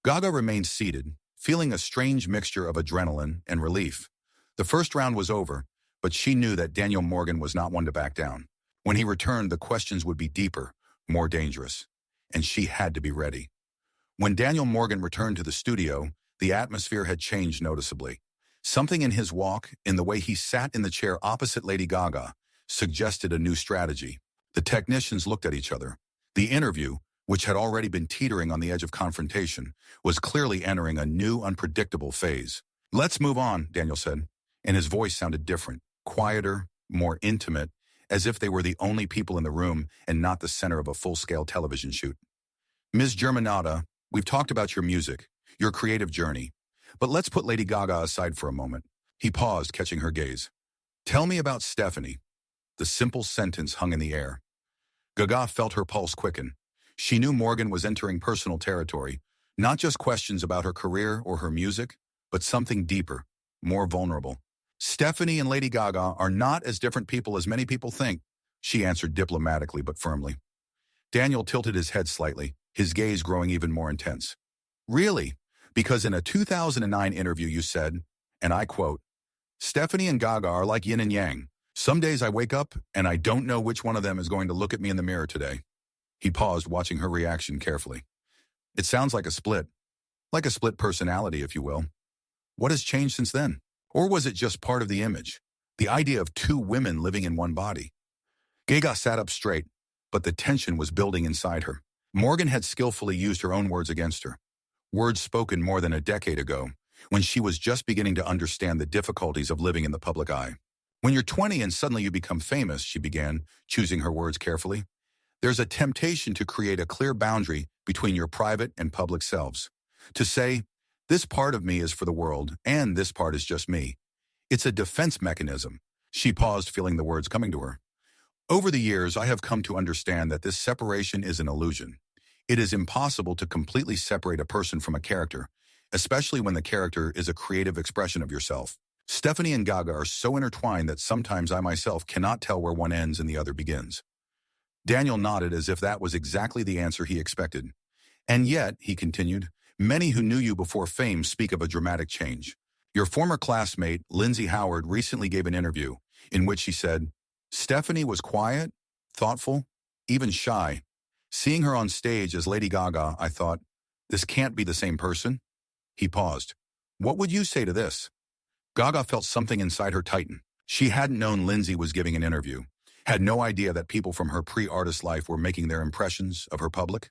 Gaga remained seated, feeling a strange mixture of adrenaline and relief. The first round was over, but she knew that Daniel Morgan was not one to back down. When he returned, the questions would be deeper, more dangerous, and she had to be ready. When Daniel Morgan returned to the studio, the atmosphere had changed noticeably. Something in his walk, in the way he sat in the chair opposite Lady Gaga, suggested a new strategy. The technicians looked at each other. The interview, which had already been teetering on the edge of confrontation, was clearly entering a new, unpredictable phase. Let's move on, Daniel said, and his voice sounded different, quieter, more intimate, as if they were the only people in the room and not the center of a full-scale television shoot. Ms. Germanotta, we've talked about your music, your creative journey, but let's put Lady Gaga aside for a moment. He paused, catching her gaze. Tell me about Stephanie. The simple sentence hung in the air. Gaga felt her pulse quicken. She knew Morgan was entering personal territory, not just questions about her career or her music, but something deeper, more vulnerable. Stephanie and Lady Gaga are not as different people as many people think, she answered diplomatically but firmly. Daniel tilted his head slightly, his gaze growing even more intense. Really? Because in a 2009 interview you said, and I quote, Stephanie and Gaga are like yin and yang. Some days I wake up and I don't know which one of them is going to look at me in the mirror today. He paused, watching her reaction carefully. It sounds like a split personality, if you will. What has changed since then? Or was it just part of the image? The idea of two women living in one body? Gaga sat up straight, but the tension was building inside her. Morgan had skillfully used her own words against her. Words spoken more than a decade ago, when she was just beginning to understand the difficulties of living in the public eye. When you're 20 and suddenly you become famous, she began, choosing her words carefully, there's a temptation to create a clear boundary between your private and public selves. To say, this part of me is for the world, and this part is just me. It's a defense mechanism. She paused, feeling the words coming to her. Over the years, I have come to understand that this separation is an illusion. It is impossible to completely separate a person from a character, especially when the character is a creative expression of yourself. Stephanie and Gaga are so intertwined that sometimes I myself cannot tell where one ends and the other begins. Daniel nodded as if that was exactly the answer he expected. And yet, he continued, many who knew you before fame speak of a dramatic change. Your former classmate, Lindsay Howard, recently gave an interview in which she said, Stephanie was quiet, thoughtful, even shy. Seeing her on stage as Lady Gaga, I thought, this can't be the same person. He paused. What would you say to this? Gaga felt something inside her tighten. She hadn't known Lindsay was giving an interview, had no idea that people from her pre-artist life were making their impressions of her public.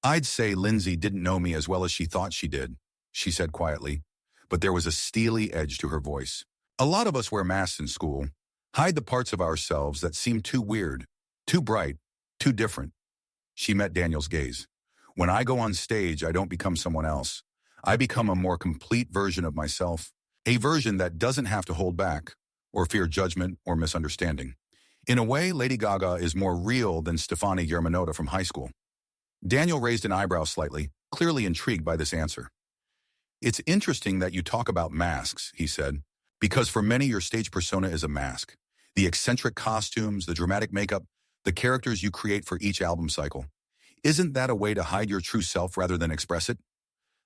I'd say Lindsay didn't know me as well as she thought she did, she said quietly, but there was a steely edge to her voice. A lot of us wear masks in school, hide the parts of ourselves that seem too weird, too bright, too different. She met Daniel's gaze. When I go on stage, I don't become someone else. I become a more complete version of myself, a version that doesn't have to hold back or fear judgment or misunderstanding. In a way, Lady Gaga is more real than Stefani Germanotta from high school. Daniel raised an eyebrow slightly, clearly intrigued by this answer. It's interesting that you talk about masks, he said, because for many your stage persona is a mask. The eccentric costumes, the dramatic makeup, the characters you create for each album cycle. Isn't that a way to hide your true self rather than express it?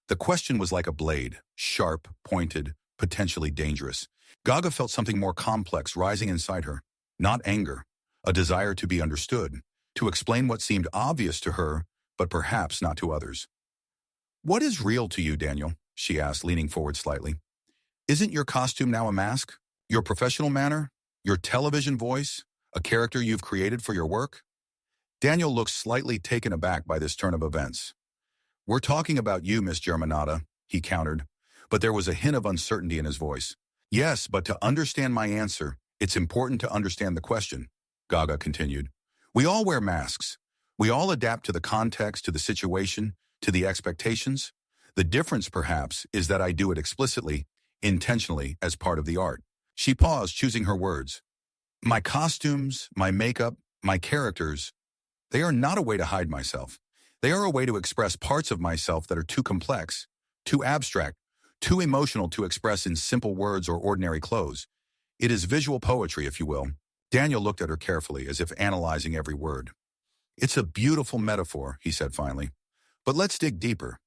The question was like a blade, sharp, pointed, potentially dangerous. Gaga felt something more complex rising inside her. Not anger, a desire to be understood, to explain what seemed obvious to her, but perhaps not to others. What is real to you, Daniel? She asked, leaning forward slightly. Isn't your costume now a mask? Your professional manner? Your television voice? A character you've created for your work? Daniel looked slightly taken aback by this turn of events. We're talking about you, Miss Germanotta, he countered, but there was a hint of uncertainty in his voice. Yes, but to understand my answer, it's important to understand the question, Gaga continued. We all wear masks. We all adapt to the context, to the situation, to the expectations. The difference, perhaps, is that I do it explicitly, intentionally, as part of the art. She paused, choosing her words. My costumes, my makeup, my characters, they are not a way to hide myself. They are a way to express parts of myself that are too complex, too abstract, too emotional to express in simple words or ordinary clothes. It is visual poetry, if you will. Daniel looked at her carefully, as if analyzing every word. It's a beautiful metaphor, he said finally. But let's dig deeper.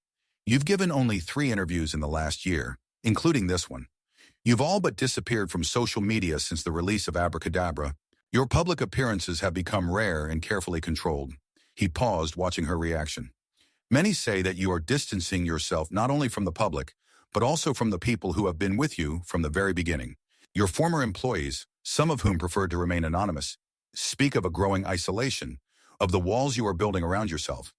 You've given only 3 interviews in the last year, including this one. You've all but disappeared from social media since the release of Abracadabra. Your public appearances have become rare and carefully controlled. He paused, watching her reaction. Many say that you are distancing yourself not only from the public, but also from the people who have been with you from the very beginning. Your former employees, some of whom preferred to remain anonymous, speak of a growing isolation, of the walls you are building around yourself.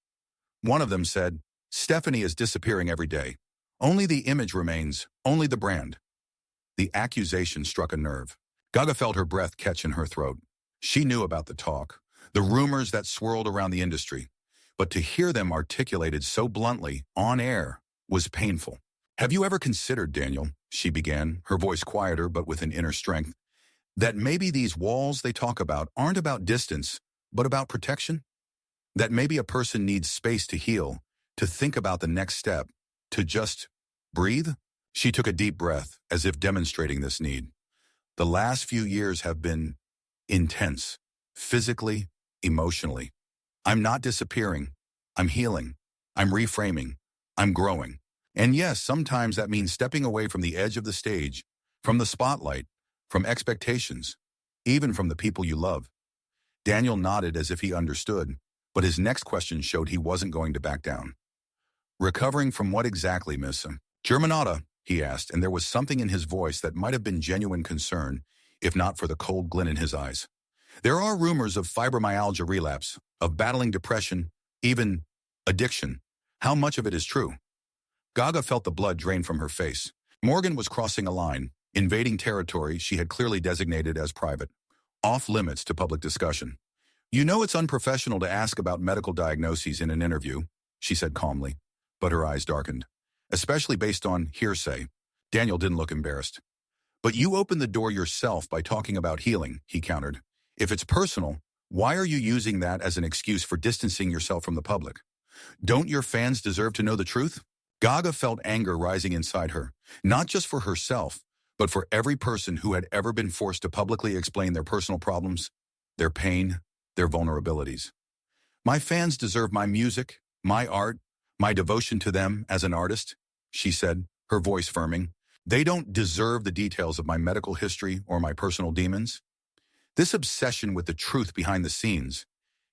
One of them said, Stephanie is disappearing every day. Only the image remains, only the brand. The accusation struck a nerve. Gaga felt her breath catch in her throat. She knew about the talk, the rumors that swirled around the industry, but to hear them articulated so bluntly, on air, was painful. Have you ever considered, Daniel, she began, her voice quieter but with an inner strength, that maybe these walls they talk about aren't about distance, but about protection? That maybe a person needs space to heal, to think about the next step, to just breathe? She took a deep breath, as if demonstrating this need. The last few years have been intense, physically, emotionally. I'm not disappearing. I'm healing. I'm reframing. I'm growing. And yes, sometimes that means stepping away from the edge of the stage, from the spotlight, from expectations, even from the people you love. Daniel nodded as if he understood, but his next question showed he wasn't going to back down. Recovering from what exactly, Miss Germanotta? He asked, and there was something in his voice that might have been genuine concern, if not for the cold glint in his eyes. There are rumors of fibromyalgia relapse, of battling depression, even addiction. How much of it is true? Gaga felt the blood drain from her face. Morgan was crossing a line, invading territory she had clearly designated as private, off limits to public discussion. You know it's unprofessional to ask about medical diagnoses in an interview, she said calmly, but her eyes darkened. Especially based on hearsay. Daniel didn't look embarrassed. But you opened the door yourself by talking about healing, he countered. If it's personal, why are you using that as an excuse for distancing yourself from the public? Don't your fans deserve to know the truth? Gaga felt anger rising inside her, not just for herself, but for every person who had ever been forced to publicly explain their personal problems, their pain, their vulnerabilities. My fans deserve my music, my art, my devotion to them as an artist, she said, her voice firming. They don't deserve the details of my medical history or my personal demons. This obsession with the truth behind the scenes,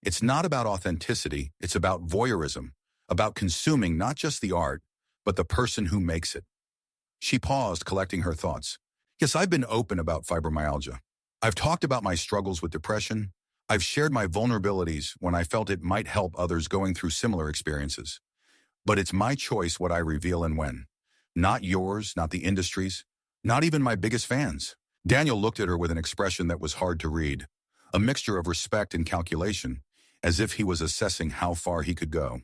it's not about authenticity, it's about voyeurism, about consuming not just the art, but the person who makes it. She paused, collecting her thoughts. Yes, I've been open about fibromyalgia. I've talked about my struggles with depression. I've shared my vulnerabilities when I felt it might help others going through similar experiences. But it's my choice what I reveal and when. Not yours, not the industry's, not even my biggest fans. Daniel looked at her with an expression that was hard to read, a mixture of respect and calculation, as if he was assessing how far he could go.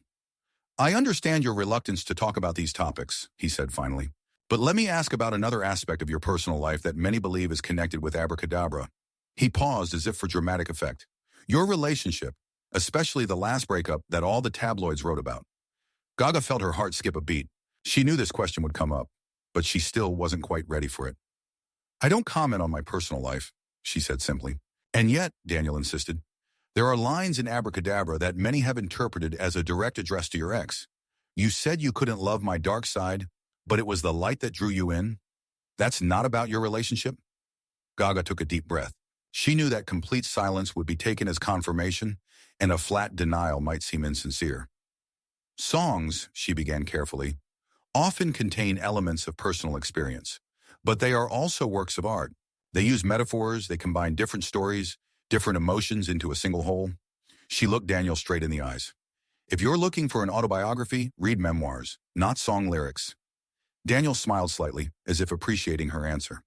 I understand your reluctance to talk about these topics, he said finally. But let me ask about another aspect of your personal life that many believe is connected with abracadabra. He paused as if for dramatic effect. Your relationship, especially the last breakup that all the tabloids wrote about. Gaga felt her heart skip a beat. She knew this question would come up, but she still wasn't quite ready for it. I don't comment on my personal life, she said simply. And yet, Daniel insisted, there are lines in abracadabra that many have interpreted as a direct address to your ex. You said you couldn't love my dark side, but it was the light that drew you in? That's not about your relationship? Gaga took a deep breath. She knew that complete silence would be taken as confirmation, and a flat denial might seem insincere. Songs, she began carefully, often contain elements of personal experience, but they are also works of art. They use metaphors, they combine different stories, different emotions into a single whole. She looked Daniel straight in the eyes. If you're looking for an autobiography, read memoirs, not song lyrics. Daniel smiled slightly, as if appreciating her answer.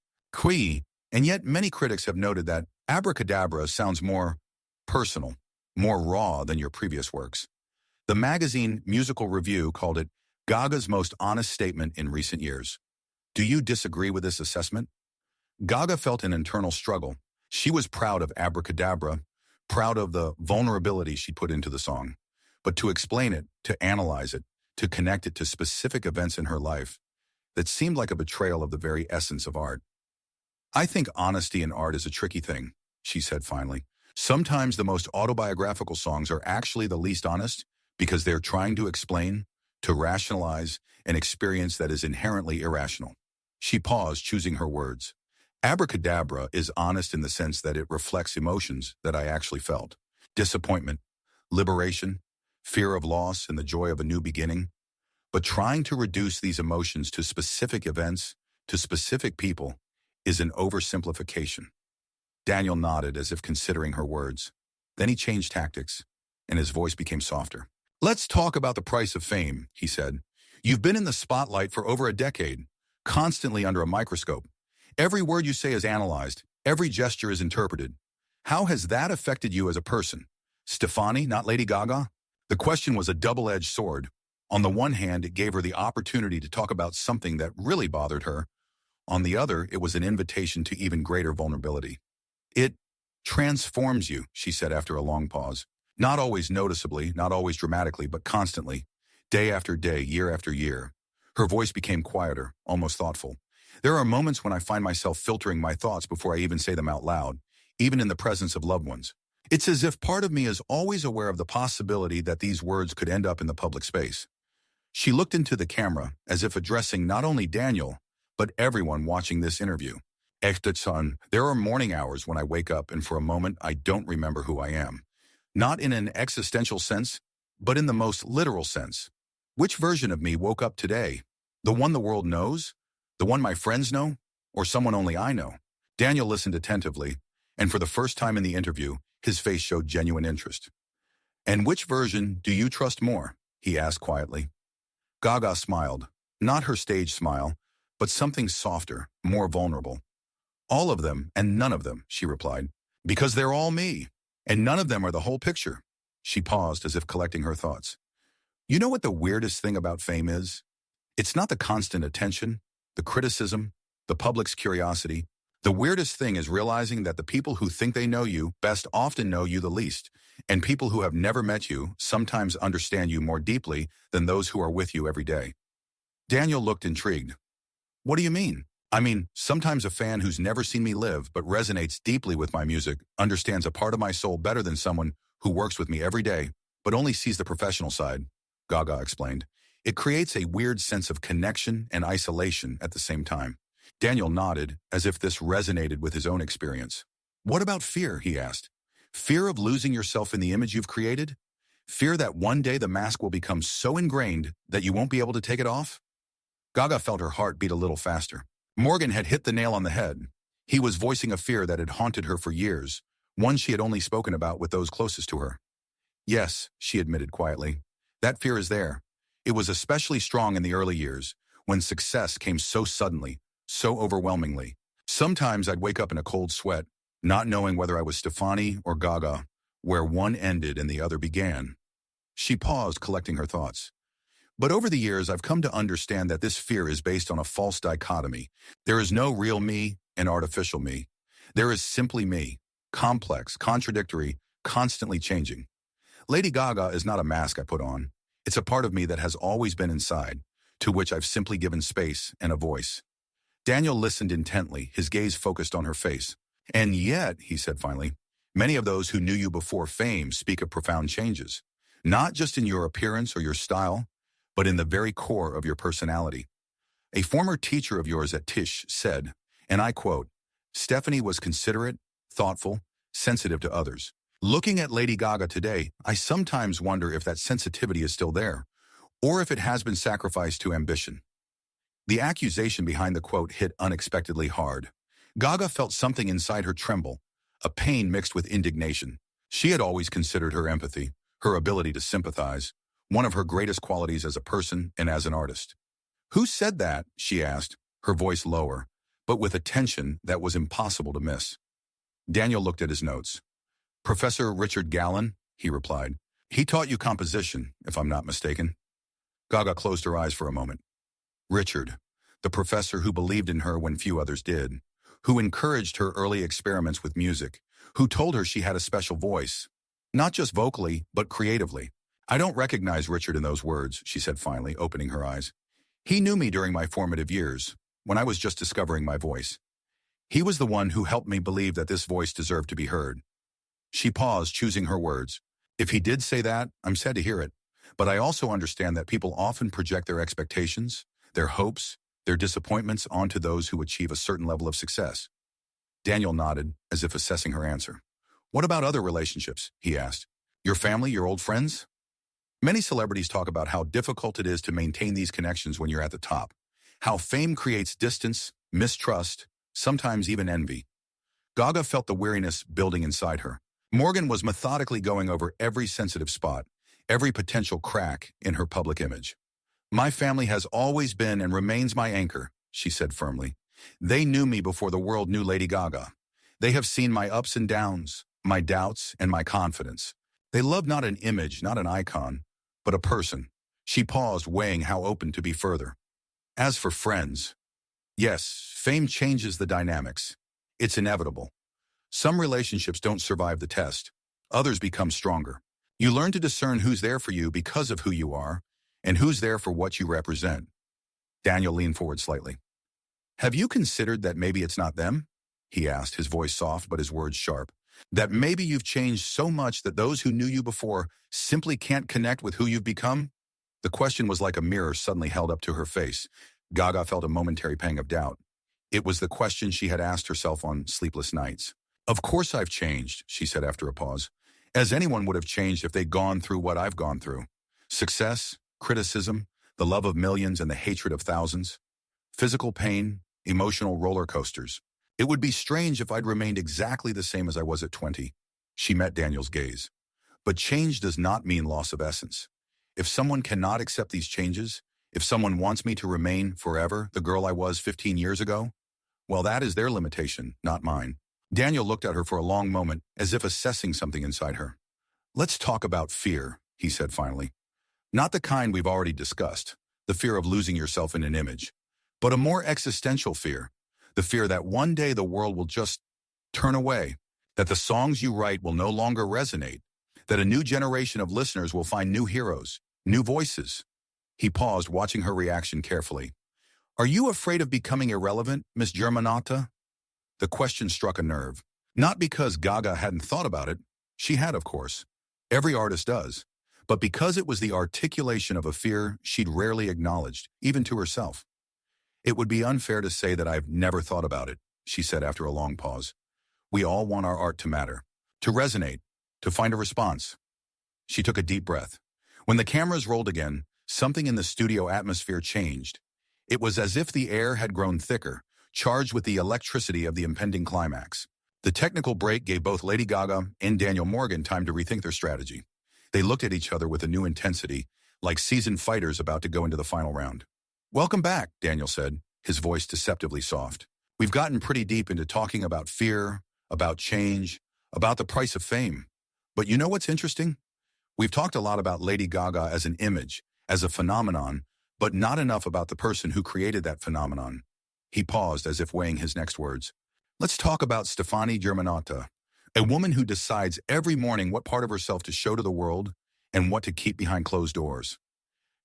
And yet many critics have noted that abracadabra sounds more personal, more raw than your previous works. The magazine Musical Review called it Gaga's most honest statement in recent years. Do you disagree with this assessment? Gaga felt an internal struggle. She was proud of abracadabra, proud of the vulnerability she put into the song. But to explain it, to analyze it, to connect it to specific events in her life, that seemed like a betrayal of the very essence of art. I think honesty in art is a tricky thing, she said finally. Sometimes the most autobiographical songs are actually the least honest because they're trying to explain, to rationalize, an experience that is inherently irrational. She paused, choosing her words. Abracadabra is honest in the sense that it reflects emotions that I actually felt. Disappointment, liberation, fear of loss, and the joy of a new beginning. But trying to reduce these emotions to specific events, to specific people, is an oversimplification. Daniel nodded as if considering her words. Then he changed tactics, and his voice became softer. Let's talk about the price of fame, he said. You've been in the spotlight for over a decade, constantly under a microscope. Every word you say is analyzed, every gesture is interpreted. How has that affected you as a person? Stefani, not Lady Gaga? The question was a double-edged sword. On the one hand, it gave her the opportunity to talk about something that really bothered her. On the other, it was an invitation to even greater vulnerability. It transforms you, she said after a long pause. Not always noticeably, not always dramatically, but constantly. Day after day, year after year. Her voice became quieter, almost thoughtful. There are moments when I find myself filtering my thoughts before I even say them out loud, even in the presence of loved ones. It's as if part of me is always aware of the possibility that these words could end up in the public space. She looked into the camera, as if addressing not only Daniel, but everyone watching this interview. Son, there are morning hours when I wake up and for a moment I don't remember who I am. Not in an existential sense, but in the most literal sense. Which version of me woke up today? The one the world knows? The one my friends know? Or someone only I know? Daniel listened attentively, and for the first time in the interview, his face showed genuine interest. And which version do you trust more? He asked quietly. Gaga smiled, not her stage smile, but something softer, more vulnerable. All of them and none of them, she replied, because they're all me, and none of them are the whole picture. She paused as if collecting her thoughts. You know what the weirdest thing about fame is? It's not the constant attention, the criticism, the public's curiosity. The weirdest thing is realizing that the people who think they know you best often know you the least, and people who have never met you sometimes understand you more deeply than those who are with you every day. Daniel looked intrigued. What do you mean? I mean, sometimes a fan who's never seen me live but resonates deeply with my music understands a part of my soul better than someone who works with me every day but only sees the professional side, Gaga explained. It creates a weird sense of connection and isolation at the same time. Daniel nodded, as if this resonated with his own experience. What about fear, he asked. Fear of losing yourself in the image you've created? Fear that one day the mask will become so ingrained that you won't be able to take it off? Gaga felt her heart beat a little faster. Morgan had hit the nail on the head. He was voicing a fear that had haunted her for years, one she had only spoken about with those closest to her. Yes, she admitted quietly. That fear is there. It was especially strong in the early years, when success came so suddenly, so overwhelmingly. Sometimes I'd wake up in a cold sweat, not knowing whether I was Stefani or Gaga, where one ended and the other began. She paused, collecting her thoughts. But over the years, I've come to understand that this fear is based on a false dichotomy. There is no real me and artificial me. There is simply me, complex, contradictory, constantly changing. Lady Gaga is not a mask I put on. It's a part of me that has always been inside, to which I've simply given space and a voice. Daniel listened intently, his gaze focused on her face. And yet, he said finally, many of those who knew you before fame speak of profound changes, not just in your appearance or your style, but in the very core of your personality. A former teacher of yours at Tisch said, and I quote, "Stephanie was considerate, thoughtful, sensitive to others." Looking at Lady Gaga today, I sometimes wonder if that sensitivity is still there, or if it has been sacrificed to ambition. The accusation behind the quote hit unexpectedly hard. Gaga felt something inside her tremble, a pain mixed with indignation. She had always considered her empathy, her ability to sympathize, one of her greatest qualities as a person and as an artist. "Who said that?" she asked, her voice lower, but with a tension that was impossible to miss. Daniel looked at his notes. "Professor Richard Gallen," he replied. "He taught you composition, if I'm not mistaken." Gaga closed her eyes for a moment. Richard, the professor who believed in her when few others did, who encouraged her early experiments with music, who told her she had a special voice, not just vocally, but creatively. "I don't recognize Richard in those words," she said finally, opening her eyes. "He knew me during my formative years, when I was just discovering my voice. He was the one who helped me believe that this voice deserved to be heard." She paused, choosing her words. "If he did say that, I'm sad to hear it. But I also understand that people often project their expectations, their hopes, their disappointments onto those who achieve a certain level of success." Daniel nodded, as if assessing her answer. "What about other relationships?" he asked. "Your family, your old friends?" Many celebrities talk about how difficult it is to maintain these connections when you're at the top, how fame creates distance, mistrust, sometimes even envy. Gaga felt the weariness building inside her. Morgan was methodically going over every sensitive spot, every potential crack in her public image. "My family has always been and remains my anchor," she said firmly. "They knew me before the world knew Lady Gaga. They have seen my ups and downs, my doubts and my confidence. They love not an image, not an icon, but a person." She paused, weighing how open to be further. "As for friends, yes, fame changes the dynamics. It's inevitable. Some relationships don't survive the test. Others become stronger. You learn to discern who's there for you because of who you are, and who's there for what you represent." Daniel leaned forward slightly. "Have you considered that maybe it's not them?" he asked, his voice soft but his words sharp. "That maybe you've changed so much that those who knew you before simply can't connect with who you've become?" The question was like a mirror suddenly held up to her face. Gaga felt a momentary pang of doubt. It was the question she had asked herself on sleepless nights. "Of course I've changed," she said after a pause, "as anyone would have changed if they'd gone through what I've gone through. Success, criticism, the love of millions and the hatred of thousands. Physical pain, emotional roller coasters. It would be strange if I'd remained exactly the same as I was at 20. She met Daniel's gaze. "But change does not mean loss of essence. If someone cannot accept these changes, if someone wants me to remain forever the girl I was 15 years ago, well, that is their limitation, not mine." Daniel looked at her for a long moment, as if assessing something inside her. "Let's talk about fear," he said finally. "Not the kind we've already discussed, the fear of losing yourself in an image, but a more existential fear, the fear that one day the world will just turn away, that the songs you write will no longer resonate, that a new generation of listeners will find new heroes, new voices." He paused, watching her reaction carefully. "Are you afraid of becoming irrelevant, Miss Germanata?" The question struck a nerve. Not because Gaga hadn't thought about it. She had, of course. Every artist does. But because it was the articulation of a fear she'd rarely acknowledged, even to herself. "It would be unfair to say that I've never thought about it," she said after a long pause. "We all want our art to matter, to resonate, to find a response." She took a deep breath. When the cameras rolled again, something in the studio atmosphere changed. It was as if the air had grown thicker, charged with the electricity of the impending climax. The technical break gave both Lady Gaga and Daniel Morgan time to rethink their strategy. They looked at each other with a new intensity, like seasoned fighters about to go into the final round. "Welcome back," Daniel said, his voice deceptively soft. "We've gotten pretty deep into talking about fear, about change, about the price of fame. But you know what's interesting? We've talked a lot about Lady Gaga as an image, as a phenomenon, but not enough about the person who created that phenomenon." He paused as if weighing his next words. "Let's talk about Stefani Germanotta, a woman who decides every morning what part of herself to show to the world and what to keep behind closed doors."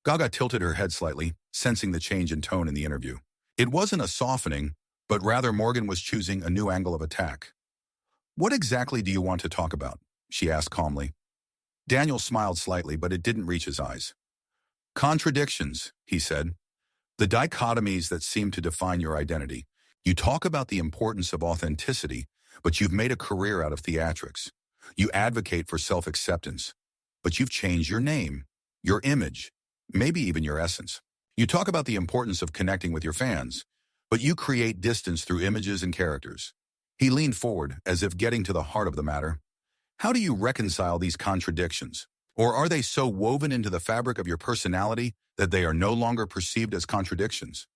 Gaga tilted her head slightly, sensing the change in tone in the interview. It wasn't a softening, but rather Morgan was choosing a new angle of attack. "What exactly do you want to talk about?" she asked calmly. Daniel smiled slightly, but it didn't reach his eyes. "Contradictions," he said. "The dichotomies that seem to define your identity. You talk about the importance of authenticity, but you've made a career out of theatrics. You advocate for self-acceptance, but you've changed your name, your image, maybe even your essence. You talk about the importance of connecting with your fans, but you create distance through images and characters." He leaned forward, as if getting to the heart of the matter. "How do you reconcile these contradictions? Or are they so woven into the fabric of your personality that they are no longer perceived as contradictions?"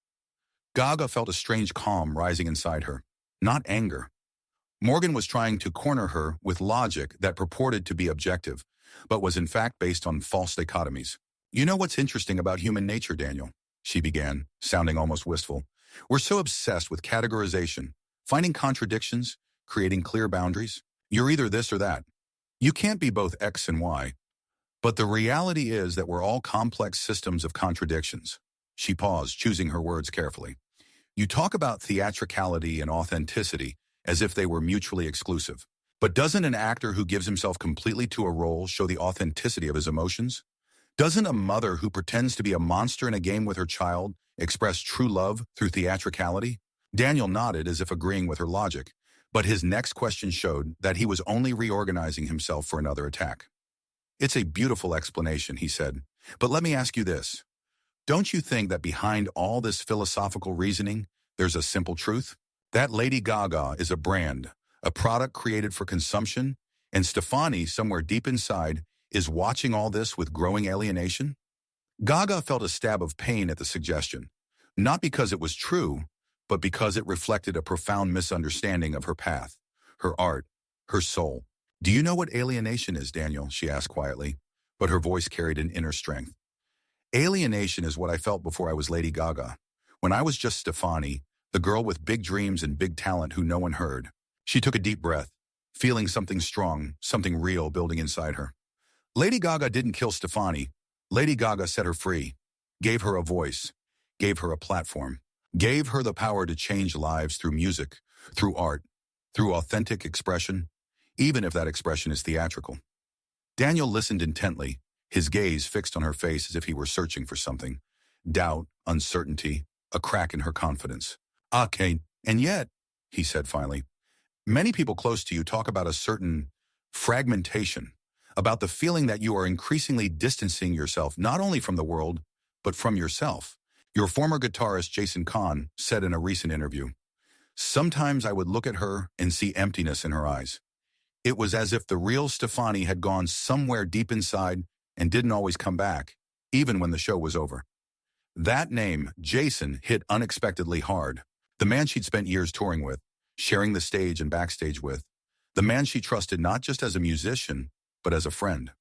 Gaga felt a strange calm rising inside her, not anger. Morgan was trying to corner her with logic that purported to be objective, but was in fact based on false dichotomies. "You know what's interesting about human nature, Daniel?" she began, sounding almost wistful. "We're so obsessed with categorization, finding contradictions, creating clear boundaries. You're either this or that. You can't be both X and Y. But the reality is that we're all complex systems of contradictions." She paused, choosing her words carefully. "You talk about theatricality and authenticity as if they were mutually exclusive. But doesn't an actor who gives himself completely to a role show the authenticity of his emotions? Doesn't a mother who pretends to be a monster in a game with her child express true love through theatricality?" Daniel nodded as if agreeing with her logic, but his next question showed that he was only reorganizing himself for another attack. "It's a beautiful explanation," he said. "But let me ask you this. Don't you think that behind all this philosophical reasoning, there's a simple truth? That Lady Gaga is a brand, a product created for consumption, and Stefani, somewhere deep inside, is watching all this with growing alienation?" Gaga felt a stab of pain at the suggestion, not because it was true, but because it reflected a profound misunderstanding of her path, her art, her soul. "Do you know what alienation is, Daniel?" she asked quietly, but her voice carried an inner strength. "Alienation is what I felt before I was Lady Gaga. When I was just Stefani, the girl with big dreams and big talent who no one heard." She took a deep breath, feeling something strong, something real building inside her. "Lady Gaga didn't kill Stefani. Lady Gaga set her free, gave her a voice, gave her a platform, gave her the power to change lives through music, through art, through authentic expression, even if that expression is theatrical." Daniel listened intently, his gaze fixed on her face as if he were searching for something. Doubt, uncertainty, a crack in her confidence. "Okay, and yet," he said finally, "many people close to you talk about a certain fragmentation, about the feeling that you are increasingly distancing yourself not only from the world, but from yourself." Your former guitarist Jason Kahn said in a recent interview, "Sometimes I would look at her and see emptiness in her eyes. It was as if the real Stefani had gone somewhere deep inside and didn't always come back, even when the show was over." That name, Jason, hit unexpectedly hard. The man she'd spent years touring with, sharing the stage and backstage with. The man she trusted not just as a musician, but as a friend.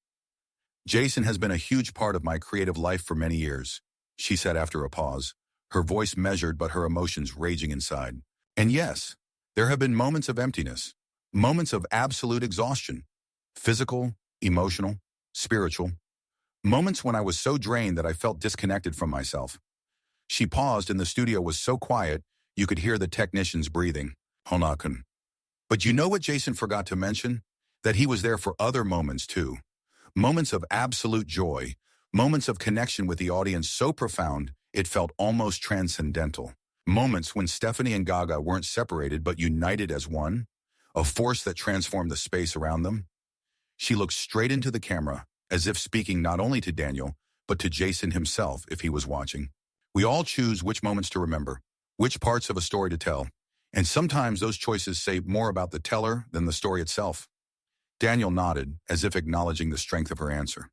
"Jason has been a huge part of my creative life for many years," she said after a pause, her voice measured but her emotions raging inside. "And yes, there have been moments of emptiness, moments of absolute exhaustion, physical, emotional, spiritual, moments when I was so drained that I felt disconnected from myself." She paused and the studio was so quiet you could hear the technicians breathing. Honakun. "But you know what Jason forgot to mention? That he was there for other moments too. Moments of absolute joy, moments of connection with the audience so profound it felt almost transcendental. Moments when Stephanie and Gaga weren't separated but united as one, a force that transformed the space around them." She looked straight into the camera, as if speaking not only to Daniel, but to Jason himself if he was watching. "We all choose which moments to remember, which parts of a story to tell. And sometimes those choices say more about the teller than the story itself. Daniel nodded, as if acknowledging the strength of her answer.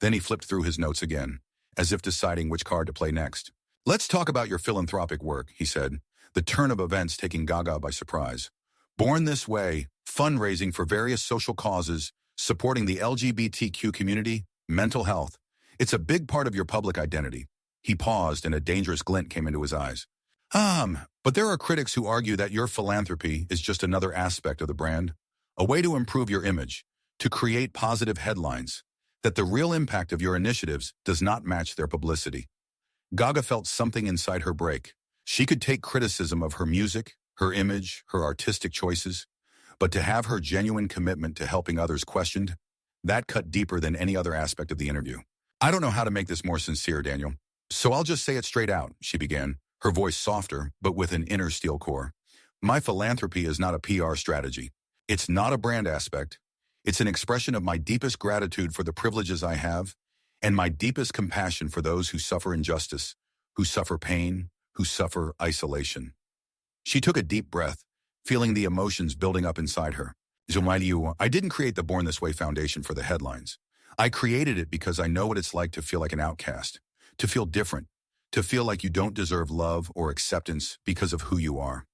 Then he flipped through his notes again, as if deciding which card to play next. Let's talk about your philanthropic work, he said, the turn of events taking Gaga by surprise. Born This Way, fundraising for various social causes, supporting the LGBTQ community, mental health. It's a big part of your public identity. He paused and a dangerous glint came into his eyes. But there are critics who argue that your philanthropy is just another aspect of the brand, a way to improve your image, to create positive headlines, that the real impact of your initiatives does not match their publicity. Gaga felt something inside her break. She could take criticism of her music, her image, her artistic choices, but to have her genuine commitment to helping others questioned, that cut deeper than any other aspect of the interview. I don't know how to make this more sincere, Daniel. So I'll just say it straight out, she began, her voice softer, but with an inner steel core. My philanthropy is not a PR strategy. It's not a brand aspect. It's an expression of my deepest gratitude for the privileges I have and my deepest compassion for those who suffer injustice, who suffer pain, who suffer isolation. She took a deep breath, feeling the emotions building up inside her. I didn't create the Born This Way Foundation for the headlines. I created it because I know what it's like to feel like an outcast, to feel different, to feel like you don't deserve love or acceptance because of who you are.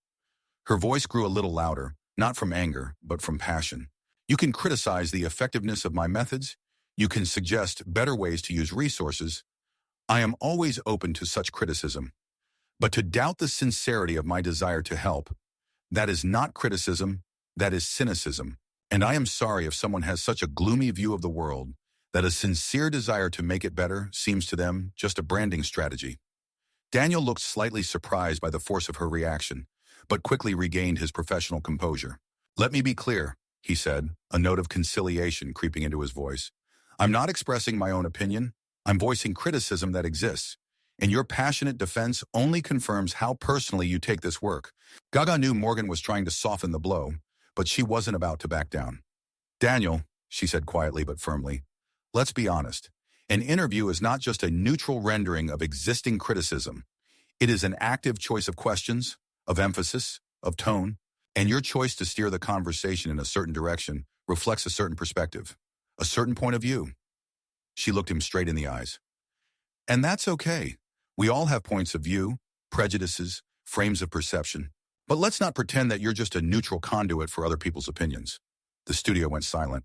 Her voice grew a little louder, not from anger, but from passion. You can criticize the effectiveness of my methods. You can suggest better ways to use resources. I am always open to such criticism. But to doubt the sincerity of my desire to help, that is not criticism, that is cynicism. And I am sorry if someone has such a gloomy view of the world that a sincere desire to make it better seems to them just a branding strategy. Daniel looked slightly surprised by the force of her reaction, but quickly regained his professional composure. Let me be clear, he said, a note of conciliation creeping into his voice. I'm not expressing my own opinion. I'm voicing criticism that exists. And your passionate defense only confirms how personally you take this work. Gaga knew Morgan was trying to soften the blow, but she wasn't about to back down. Daniel, she said quietly but firmly, let's be honest. An interview is not just a neutral rendering of existing criticism. It is an active choice of questions, of emphasis, of tone, and your choice to steer the conversation in a certain direction reflects a certain perspective, a certain point of view. She looked him straight in the eyes. And that's okay. We all have points of view, prejudices, frames of perception. But let's not pretend that you're just a neutral conduit for other people's opinions. The studio went silent.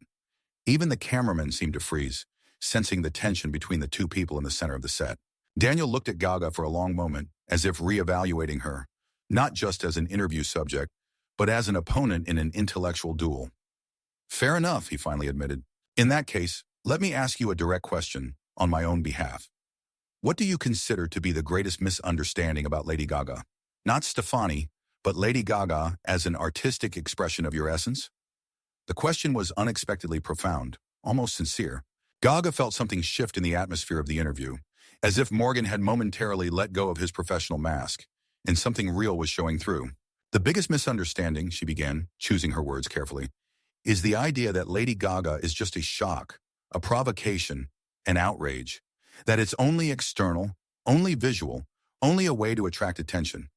Even the cameraman seemed to freeze, sensing the tension between the two people in the center of the set. Daniel looked at Gaga for a long moment, as if reevaluating her, not just as an interview subject, but as an opponent in an intellectual duel. Fair enough, he finally admitted. In that case, let me ask you a direct question on my own behalf. What do you consider to be the greatest misunderstanding about Lady Gaga? Not Stefani, but Lady Gaga as an artistic expression of your essence? The question was unexpectedly profound, almost sincere. Gaga felt something shift in the atmosphere of the interview, as if Morgan had momentarily let go of his professional mask, and something real was showing through. The biggest misunderstanding, she began, choosing her words carefully, is the idea that Lady Gaga is just a shock, a provocation, an outrage, that it's only external, only visual, only a way to attract attention.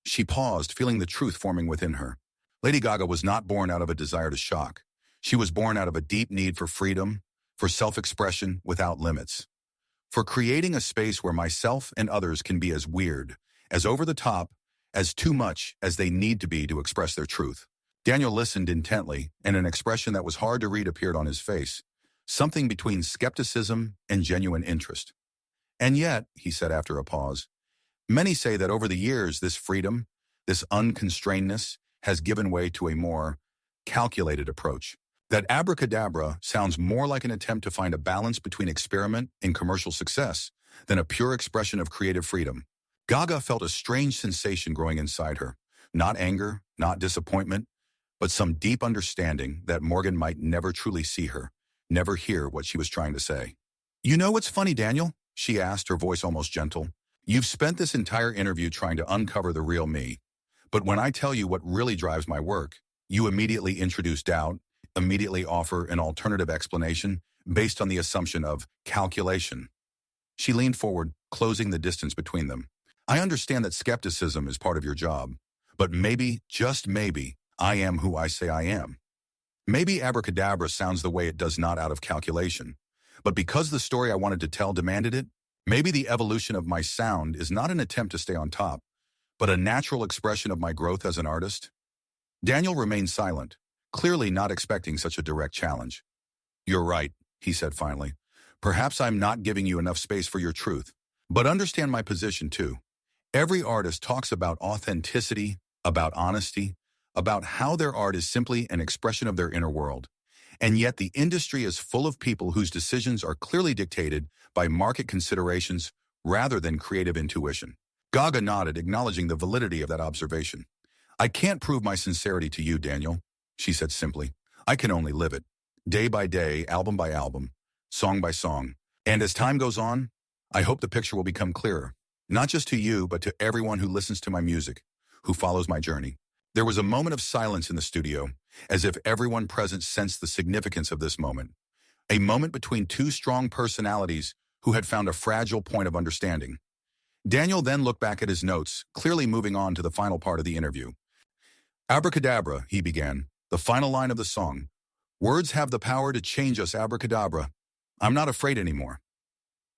She paused, feeling the truth forming within her. Lady Gaga was not born out of a desire to shock. She was born out of a deep need for freedom, for self-expression without limits, for creating a space where myself and others can be as weird, as over the top, as too much as they need to be to express their truth. Daniel listened intently, and an expression that was hard to read appeared on his face, something between skepticism and genuine interest. And yet, he said after a pause, many say that over the years this freedom, this unconstrainedness, has given way to a more calculated approach. That abracadabra sounds more like an attempt to find a balance between experiment and commercial success than a pure expression of creative freedom. Gaga felt a strange sensation growing inside her, not anger, not disappointment, but some deep understanding that Morgan might never truly see her, never hear what she was trying to say. You know what's funny, Daniel? She asked, her voice almost gentle. You've spent this entire interview trying to uncover the real me. But when I tell you what really drives my work, you immediately introduce doubt, immediately offer an alternative explanation based on the assumption of calculation. She leaned forward, closing the distance between them. I understand that skepticism is part of your job, but maybe, just maybe, I am who I say I am. Maybe abracadabra sounds the way it does not out of calculation, but because the story I wanted to tell demanded it, maybe the evolution of my sound is not an attempt to stay on top, but a natural expression of my growth as an artist. Daniel remained silent, clearly not expecting such a direct challenge. You're right, he said finally. Perhaps I'm not giving you enough space for your truth, but understand my position too. Every artist talks about authenticity, about honesty, about how their art is simply an expression of their inner world. And yet the industry is full of people whose decisions are clearly dictated by market considerations rather than creative intuition. Gaga nodded, acknowledging the validity of that observation. I can't prove my sincerity to you, Daniel, she said simply. I can only live it, day by day, album by album, song by song. And as time goes on, I hope the picture will become clearer, not just to you, but to everyone who listens to my music, who follows my journey. There was a moment of silence in the studio, as if everyone present sensed the significance of this moment. A moment between two strong personalities who had found a fragile point of understanding. Daniel then looked back at his notes, clearly moving on to the final part of the interview. Abracadabra, he began, the final line of the song. Words have the power to change us, abracadabra. I'm not afraid anymore.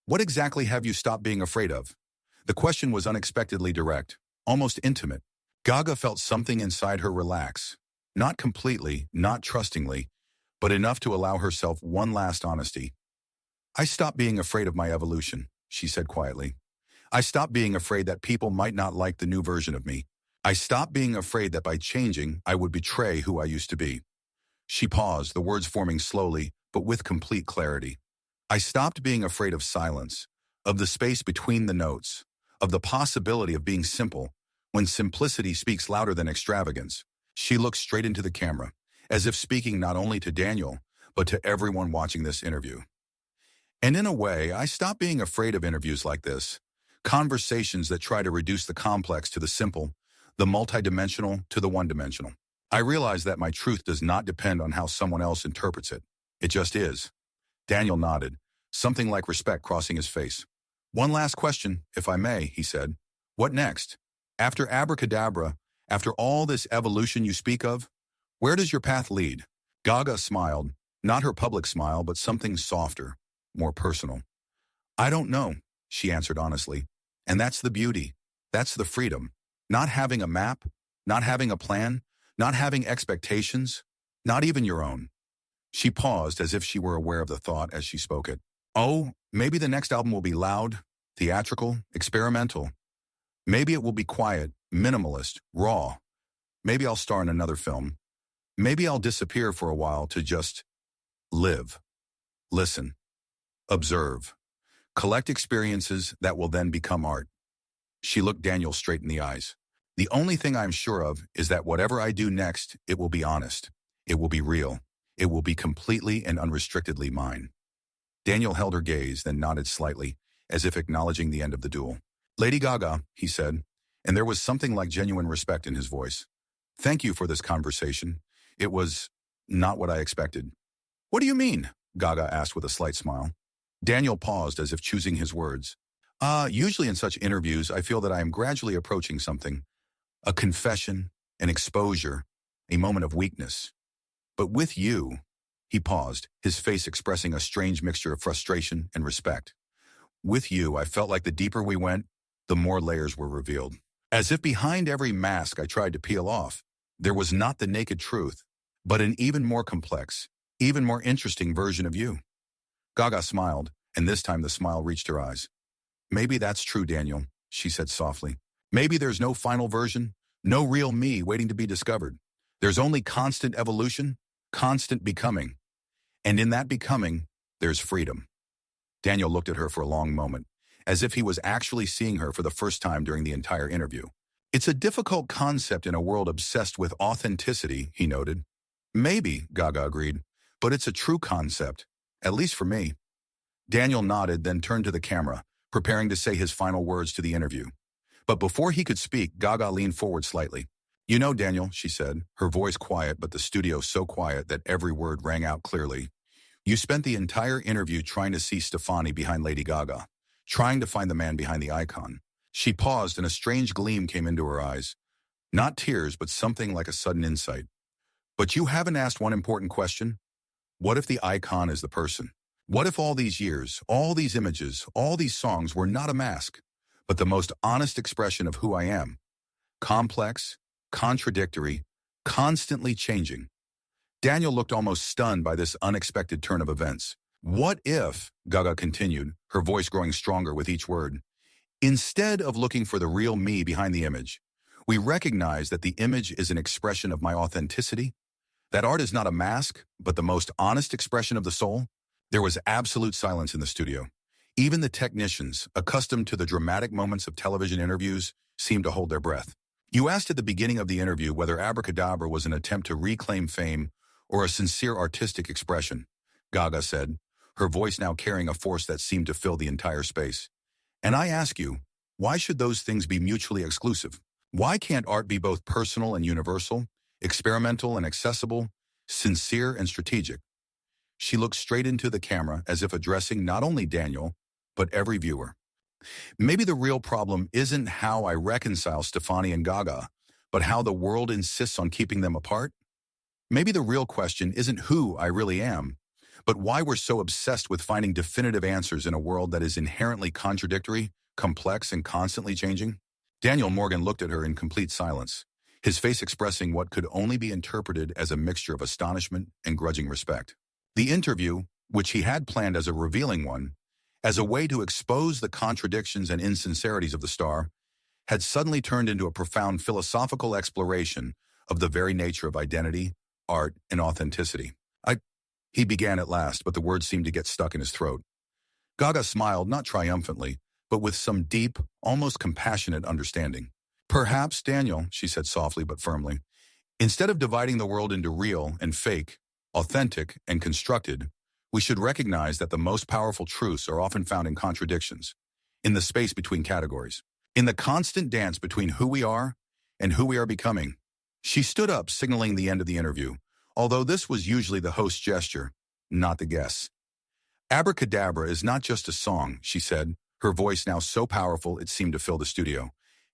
What exactly have you stopped being afraid of? The question was unexpectedly direct, almost intimate. Gaga felt something inside her relax. Not completely, not trustingly, but enough to allow herself one last honesty. I stopped being afraid of my evolution, she said quietly. I stopped being afraid that people might not like the new version of me. I stopped being afraid that by changing, I would betray who I used to be. She paused, the words forming slowly, but with complete clarity. I stopped being afraid of silence, of the space between the notes, of the possibility of being simple, when simplicity speaks louder than extravagance. She looked straight into the camera, as if speaking not only to Daniel, but to everyone watching this interview. And in a way, I stopped being afraid of interviews like this, conversations that try to reduce the complex to the simple, the multidimensional to the one-dimensional. I realized that my truth does not depend on how someone else interprets it. It just is. Daniel nodded, something like respect crossing his face. One last question, if I may, he said. What next? After abracadabra, after all this evolution you speak of, where does your path lead? Gaga smiled, not her public smile, but something softer, more personal. I don't know, she answered honestly. And that's the beauty. That's the freedom. Not having a map, not having a plan, not having expectations, not even your own. She paused as if she were aware of the thought as she spoke it. Oh, maybe the next album will be loud, theatrical, experimental. Maybe it will be quiet, minimalist, raw. Maybe I'll star in another film. Maybe I'll disappear for a while to just live, listen, observe, collect experiences that will then become art. She looked Daniel straight in the eyes. The only thing I'm sure of is that whatever I do next, it will be honest. It will be real. It will be completely and unrestrictedly mine. Daniel held her gaze, then nodded slightly, as if acknowledging the end of the duel. Lady Gaga, he said, and there was something like genuine respect in his voice. Thank you for this conversation. It was not what I expected. What do you mean? Gaga asked with a slight smile. Daniel paused as if choosing his words. Usually in such interviews, I feel that I am gradually approaching something. A confession, an exposure, a moment of weakness. But with you, he paused, his face expressing a strange mixture of frustration and respect. With you, I felt like the deeper we went, the more layers were revealed. As if behind every mask I tried to peel off, there was not the naked truth, but an even more complex, even more interesting version of you. Gaga smiled, and this time the smile reached her eyes. Maybe that's true, Daniel, she said softly. Maybe there's no final version, no real me waiting to be discovered. There's only constant evolution, constant becoming. And in that becoming, there's freedom. Daniel looked at her for a long moment, as if he was actually seeing her for the first time during the entire interview. It's a difficult concept in a world obsessed with authenticity, he noted. Maybe, Gaga agreed, but it's a true concept, at least for me. Daniel nodded, then turned to the camera, preparing to say his final words to the interview. But before he could speak, Gaga leaned forward slightly. You know, Daniel, she said, her voice quiet, but the studio so quiet that every word rang out clearly. You spent the entire interview trying to see Stefani behind Lady Gaga, trying to find the man behind the icon. She paused and a strange gleam came into her eyes. Not tears, but something like a sudden insight. But you haven't asked one important question. What if the icon is the person? What if all these years, all these images, all these songs were not a mask, but the most honest expression of who I am? Complex, contradictory, constantly changing. Daniel looked almost stunned by this unexpected turn of events. What if, Gaga continued, her voice growing stronger with each word, instead of looking for the real me behind the image, we recognize that the image is an expression of my authenticity? That art is not a mask, but the most honest expression of the soul? There was absolute silence in the studio. Even the technicians, accustomed to the dramatic moments of television interviews, seemed to hold their breath. You asked at the beginning of the interview whether Abracadabra was an attempt to reclaim fame or a sincere artistic expression, Gaga said, her voice now carrying a force that seemed to fill the entire space. And I ask you, why should those things be mutually exclusive? Why can't art be both personal and universal, experimental and accessible, sincere and strategic? She looked straight into the camera as if addressing not only Daniel, but every viewer. Maybe the real problem isn't how I reconcile Stefani and Gaga, but how the world insists on keeping them apart. Maybe the real question isn't who I really am, but why we're so obsessed with finding definitive answers in a world that is inherently contradictory, complex, and constantly changing. Daniel Morgan looked at her in complete silence, his face expressing what could only be interpreted as a mixture of astonishment and grudging respect. The interview, which he had planned as a revealing one, as a way to expose the contradictions and insincerities of the star, had suddenly turned into a profound philosophical exploration of the very nature of identity, art, and authenticity. He began at last, but the words seemed to get stuck in his throat. Gaga smiled, not triumphantly, but with some deep, almost compassionate understanding. Perhaps, Daniel, she said softly but firmly, instead of dividing the world into real and fake, authentic and constructed, we should recognize that the most powerful truths are often found in contradictions, in the space between categories, in the constant dance between who we are and who we are becoming. She stood up, signaling the end of the interview, although this was usually the host's gesture, not the guest's. Abracadabra is not just a song, she said, her voice now so powerful it seemed to fill the studio.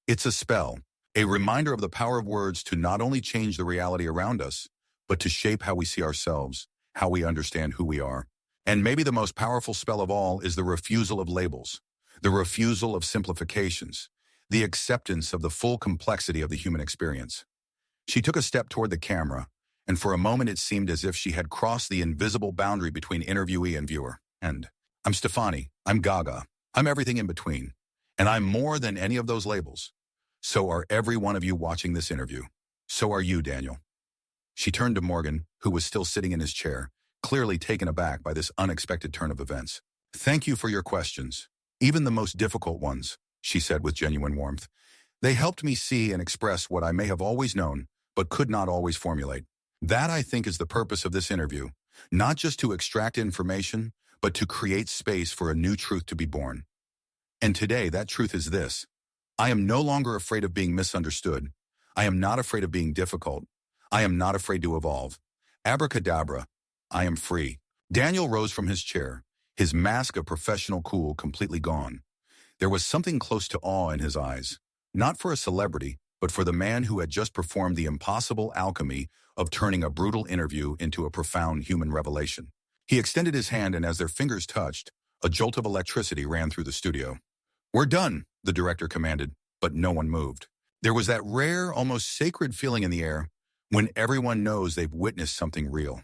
It's a spell, a reminder of the power of words to not only change the reality around us, but to shape how we see ourselves, how we understand who we are. And maybe the most powerful spell of all is the refusal of labels, the refusal of simplifications, the acceptance of the full complexity of the human experience. She took a step toward the camera, and for a moment it seemed as if she had crossed the invisible boundary between interviewee and viewer. And I'm Stefani, I'm Gaga, I'm everything in between, and I'm more than any of those labels. So are every one of you watching this interview. So are you, Daniel. She turned to Morgan, who was still sitting in his chair, clearly taken aback by this unexpected turn of events. Thank you for your questions, even the most difficult ones, she said with genuine warmth. They helped me see and express what I may have always known, but could not always formulate. That, I think, is the purpose of this interview, not just to extract information, but to create space for a new truth to be born. And today, that truth is this. I am no longer afraid of being misunderstood. I am not afraid of being difficult. I am not afraid to evolve. Abracadabra, I am free. Daniel rose from his chair, his mask of professional cool completely gone. There was something close to awe in his eyes, not for a celebrity, but for the man who had just performed the impossible alchemy of turning a brutal interview into a profound human revelation. He extended his hand, and as their fingers touched, a jolt of electricity ran through the studio. We're done, the director commanded, but no one moved. There was that rare, almost sacred feeling in the air when everyone knows they've witnessed something real.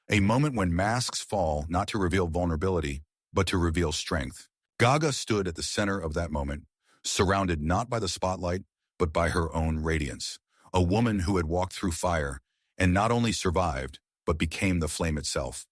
A moment when masks fall not to reveal vulnerability, but to reveal strength. Gaga stood at the center of that moment, surrounded not by the spotlight, but by her own radiance. A woman who had walked through fire and not only survived, but became the flame itself.